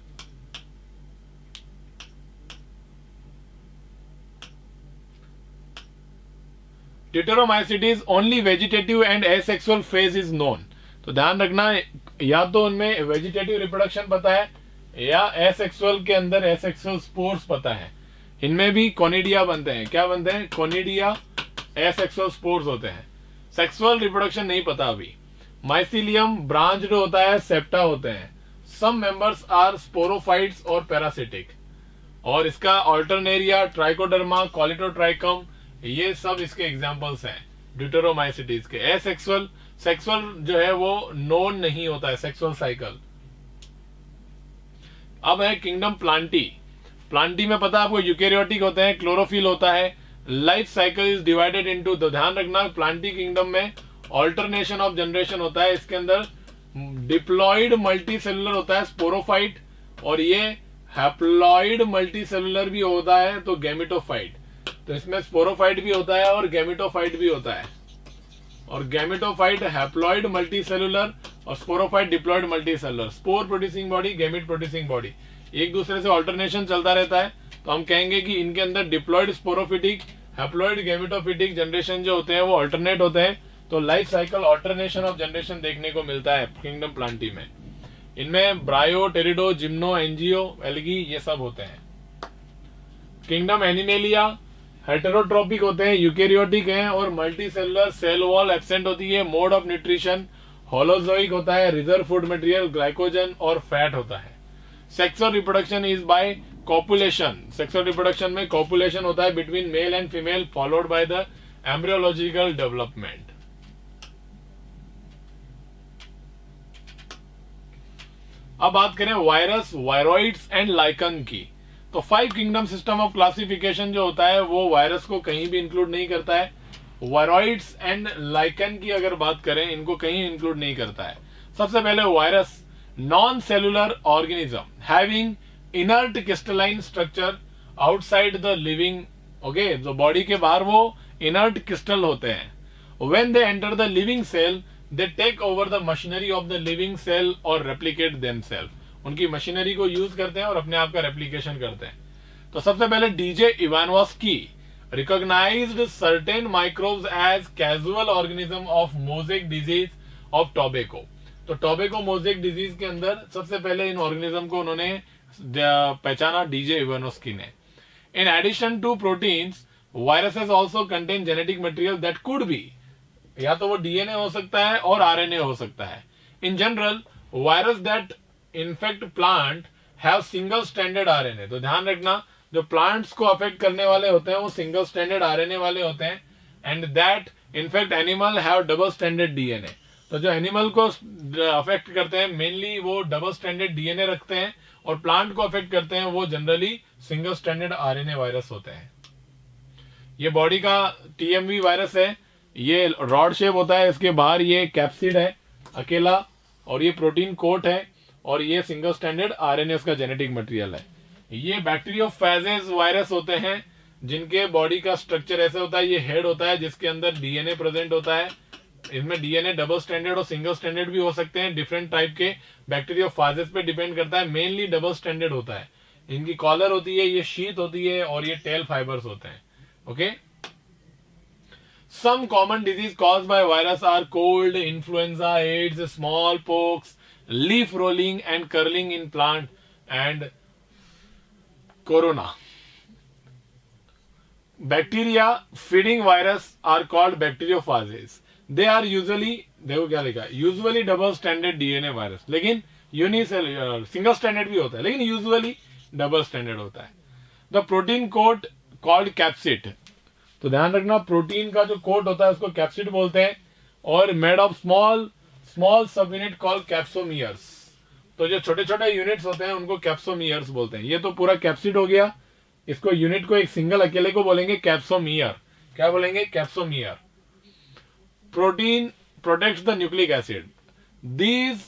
Deuteromycetes only vegetative and asexual phase is known. तो ध्यान रखना, या तो उनमें वेजिटेटिव रिप्रोडक्शन पता है या एसेक्सुअल के अंदर एसेक्सुअल स्पोर्स पता है। इनमें भी कोनिडिया बनते हैं, क्या बनते हैं, कोनिडिया, एसेक्सुअल स्पोर्स होते हैं। सेक्सुअल रिप्रोडक्शन नहीं पता अभी। माइसिलियम ब्रांच्ड होता है, सेप्टा होते हैं। सम मेंबर्स आर स्पोरोफाइट्स और पैरासिटिक, और इसका ऑल्टरनेरिया, ट्राइकोडर्मा, कॉलिटोट्राइकम, ये सब इसके एग्जांपल्स हैं ड्यूटेरोमाइसिटीज के। एसेक्सुअल, सेक्सुअल जो है वो नोन नहीं होता है, सेक्सुअल साइकिल। अब है किंगडम प्लांटी। प्लांटी में पता है आपको यूकेरियोटिक होते हैं, क्लोरोफिल होता है, life cycle is divided into. तो ध्यान रखना प्लांटी किंगडम में ऑल्टरनेशन ऑफ जनरेशन होता है, इसके अंदर डिप्लॉइड मल्टीसेलुलर होता है स्पोरोफाइट, और ये हैप्लॉइड मल्टीसेलुलर भी होता है तो गैमेटोफाइट। तो इसमें स्पोरोफाइट भी होता है और गैमेटोफाइट भी होता है, और गैमेटोफाइट हैप्लॉइड मल्टीसेलुलर और sporophyte diploid multicellular. Spore producing body, gamete producing body, एक दूसरे से ऑल्टरनेशन चलता रहता है। तो हम कहेंगे कि इनके अंदर diploid sporophytic, haploid gametophytic generation जो होते हैं वो ऑल्टरनेट होते हैं। तो life cycle alternation of generation देखने को मिलता है किंगडम प्लांटी में। इनमें ब्रायो, टेरिडो, जिम्नो, एंजियो, एल्गी ये सब होते हैं। किंगडम एनिमेलिया हेटेरोट्रोपिक होते हैं, यूकेरियोटिक हैं और मल्टीसेलुलर, सेल वॉल एब्सेंट होती है। मोड ऑफ न्यूट्रिशन होलोजोइक होता है, रिजर्व फूड मटेरियल ग्लाइकोजन और फैट होता है। Sexual reproduction is by copulation. Sexual reproduction में कॉपुलेशन होता है between mail and female followed by the embryological development. अब बात करें वायरस, वायरॉइड्स एंड लाइकन की। तो 5 किंगडम सिस्टम ऑफ क्लासिफिकेशन जो होता है वो वायरस को कहीं भी इंक्लूड नहीं करता है। वायरॉइड्स एंड लाइकन की अगर बात करें, इनको कहीं इंक्लूड नहीं करता है। सबसे पहले virus, non cellular organism having inert crystalline structure outside the living, okay, तो बॉडी के बाहर वो इनर्ट क्रिस्टल होते हैं। When they enter the living cell they take over the machinery of the living cell और रेप्लिकेट देमसेल्फ। उनकी machinery को use करते हैं और अपने आप का रेप्लिकेशन करते हैं। तो सबसे पहले D J Ivanowsky recognised certain microbes as casual organism of mosaic disease of tobacco. तो टोबैको मोजेक डिजीज के अंदर सबसे पहले इन ऑर्गेनिज्म को उन्होंने पहचाना डीजे इवानोव्स्की ने। In addition to proteins, viruses also contain genetic material that could be, या तो वो डीएनए हो सकता है और आरएनए हो सकता है। In general, virus that infect plant have single standard RNA. तो ध्यान रखना, जो प्लांट्स को अफेक्ट करने वाले होते हैं वो सिंगल स्टैंडर्ड आरएनए वाले होते हैं, and that in fact animal have double standard DNA. तो जो एनिमल को अफेक्ट करते हैं मेनली वो डबल स्टैंडर्ड डीएनए रखते हैं, और प्लांट को अफेक्ट करते हैं वो generally single standard RNA virus होते हैं। ये बॉडी का टीएमवी वायरस है, ये रॉड शेप होता है, इसके बाहर ये कैप्सिड है अकेला, और ये प्रोटीन कोट है, और ये सिंगल स्टैंडर्ड आरएनए उसका जेनेटिक मटेरियल है। ये बैक्टीरियोफेजेज वायरस होते हैं जिनके बॉडी का स्ट्रक्चर ऐसे होता है, ये हेड होता है जिसके अंदर डीएनए प्रेजेंट होता है। इसमें डीएनए डबल स्टैंडर्ड और सिंगल स्टैंडर्ड भी हो सकते हैं, डिफरेंट टाइप के बैक्टीरियोफेजेज पे डिपेंड करता है। मेनली डबल स्टैंडर्ड होता है। इनकी कॉलर होती है, ये शीथ होती है, और ये टेल फाइबर्स होते हैं। Okay, some common disease caused by virus are cold, influenza, AIDS, smallpox, leaf rolling and curling in plant, and corona. Bacteria feeding virus are called bacteriophages. They are usually, देखो क्या लिखा है, usually double standard DNA virus, लेकिन unicellular single standard भी होता है, लेकिन usually double standard होता है। The protein coat called capsid. तो ध्यान रखना, प्रोटीन का जो कोट होता है उसको कैप्सिड बोलते हैं, और मेड ऑफ स्मॉल सब यूनिट कॉल्ड कैप्सोमियर्स। तो जो छोटे छोटे यूनिट्स होते हैं उनको कैप्सोमियर्स बोलते हैं। ये तो पूरा कैप्सिड हो गया, इसको यूनिट को एक सिंगल अकेले को बोलेंगे कैप्सोमियर। क्या बोलेंगे? Capsomere. Protein protects the nucleic acid. These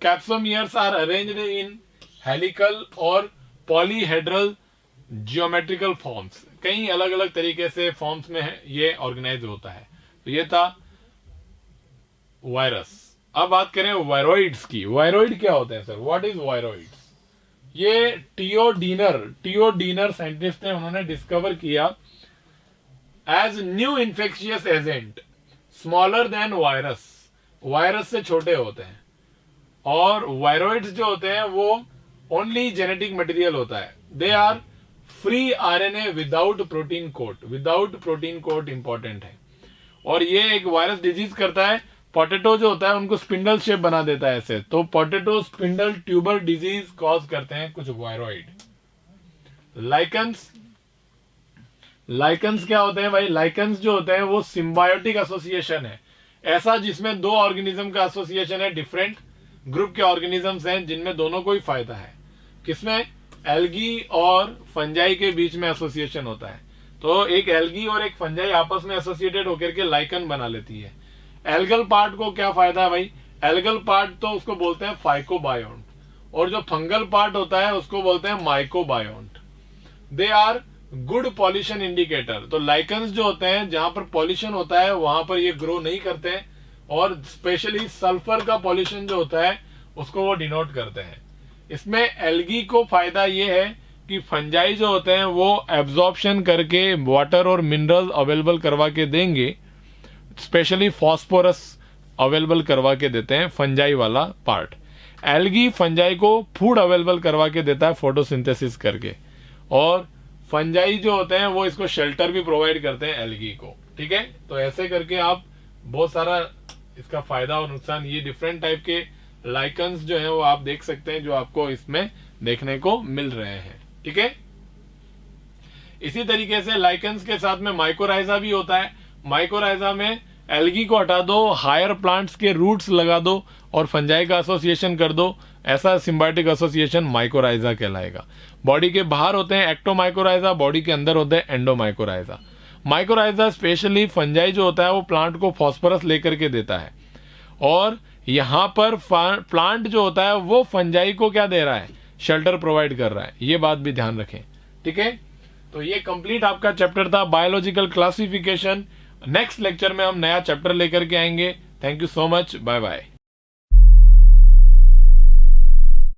capsomeres are arranged in helical और पॉलीहेड्रल जियोमेट्रिकल फॉर्म्स। कई अलग अलग तरीके से फॉर्म्स में है, ये ऑर्गेनाइज होता है। तो ये था वायरस। अब बात करें वायरोइड्स की। वायरोइड क्या होते हैं सर? What is viroids? ये टियोडीनर साइंटिस्ट ने उन्होंने डिस्कवर किया as new infectious agent smaller than virus. Virus से छोटे होते हैं, और वायरोइड्स जो होते हैं वो ओनली जेनेटिक मटेरियल होता है। They are free RNA without protein coat. Without protein coat important है। और ये एक वायरस डिजीज करता है, पोटैटो जो होता है उनको स्पिंडल शेप बना देता है ऐसे। तो potato spindle tuber disease cause करते हैं कुछ वायरोइड। लाइकन्स क्या होते हैं भाई? लाइकन्स जो होते हैं वो सिम्बायोटिक एसोसिएशन है, ऐसा जिसमें दो ऑर्गेनिज्म का एसोसिएशन है। डिफरेंट ग्रुप के ऑर्गेनिजम्स हैं जिनमें दोनों को ही फायदा है। किसमें? एल्गी और फंजाई के बीच में एसोसिएशन होता है। तो एक एल्गी और एक फंजाई आपस में एसोसिएटेड होकर के लाइकन बना लेती है। एल्गल पार्ट को क्या फायदा है भाई? एल्गल पार्ट तो उसको बोलते हैं फाइकोबायोन्ट, और जो फंगल पार्ट होता है उसको बोलते हैं mycobiont. They are good pollution indicator. तो लाइकन्स जो होते हैं जहां पर पॉल्यूशन होता है वहां पर ये ग्रो नहीं करते हैं, और स्पेशली सल्फर का पॉल्यूशन जो होता है उसको वो डिनोट करते हैं। इसमें एल्गी को फायदा ये है कि फंजाई जो होते हैं वो एब्जॉर्प्शन करके वाटर और मिनरल अवेलेबल करवा के देंगे, स्पेशली फॉस्फोरस अवेलेबल करवा के देते हैं फंजाई वाला पार्ट। एल्गी फंजाई को फूड अवेलेबल करवा के देता है फोटोसिंथेसिस करके, और फंजाई जो होते हैं वो इसको शेल्टर भी प्रोवाइड करते हैं एल्गी को। ठीक है, तो ऐसे करके आप बहुत सारा इसका फायदा और नुकसान, ये डिफरेंट टाइप के लाइकन्स जो है वो आप देख सकते हैं जो आपको इसमें देखने को मिल रहे हैं। ठीक है, इसी तरीके से लाइकन्स के साथ में माइकोराइजा भी होता है। माइकोराइजा में एल्गी को हटा दो, हायर प्लांट्स के रूट्स लगा दो और फंजाई का एसोसिएशन कर दो, ऐसा सिम्बायोटिक एसोसिएशन माइकोराइजा कहलाएगा। बॉडी के बाहर होते हैं एक्टोमाइकोराइजा, बॉडी के अंदर होते हैं एंडोमाइकोराइजा। माइकोराइजा स्पेशली फंजाई जो होता है वो प्लांट को फॉस्फोरस लेकर के देता है, और यहां पर प्लांट जो होता है वो फंजाई को क्या दे रहा है? शेल्टर प्रोवाइड कर रहा है। ये बात भी ध्यान रखें। ठीक है, तो ये कंप्लीट आपका चैप्टर था बायोलॉजिकल क्लासिफिकेशन। नेक्स्ट लेक्चर में हम नया चैप्टर लेकर के आएंगे। Thank you so much, bye bye.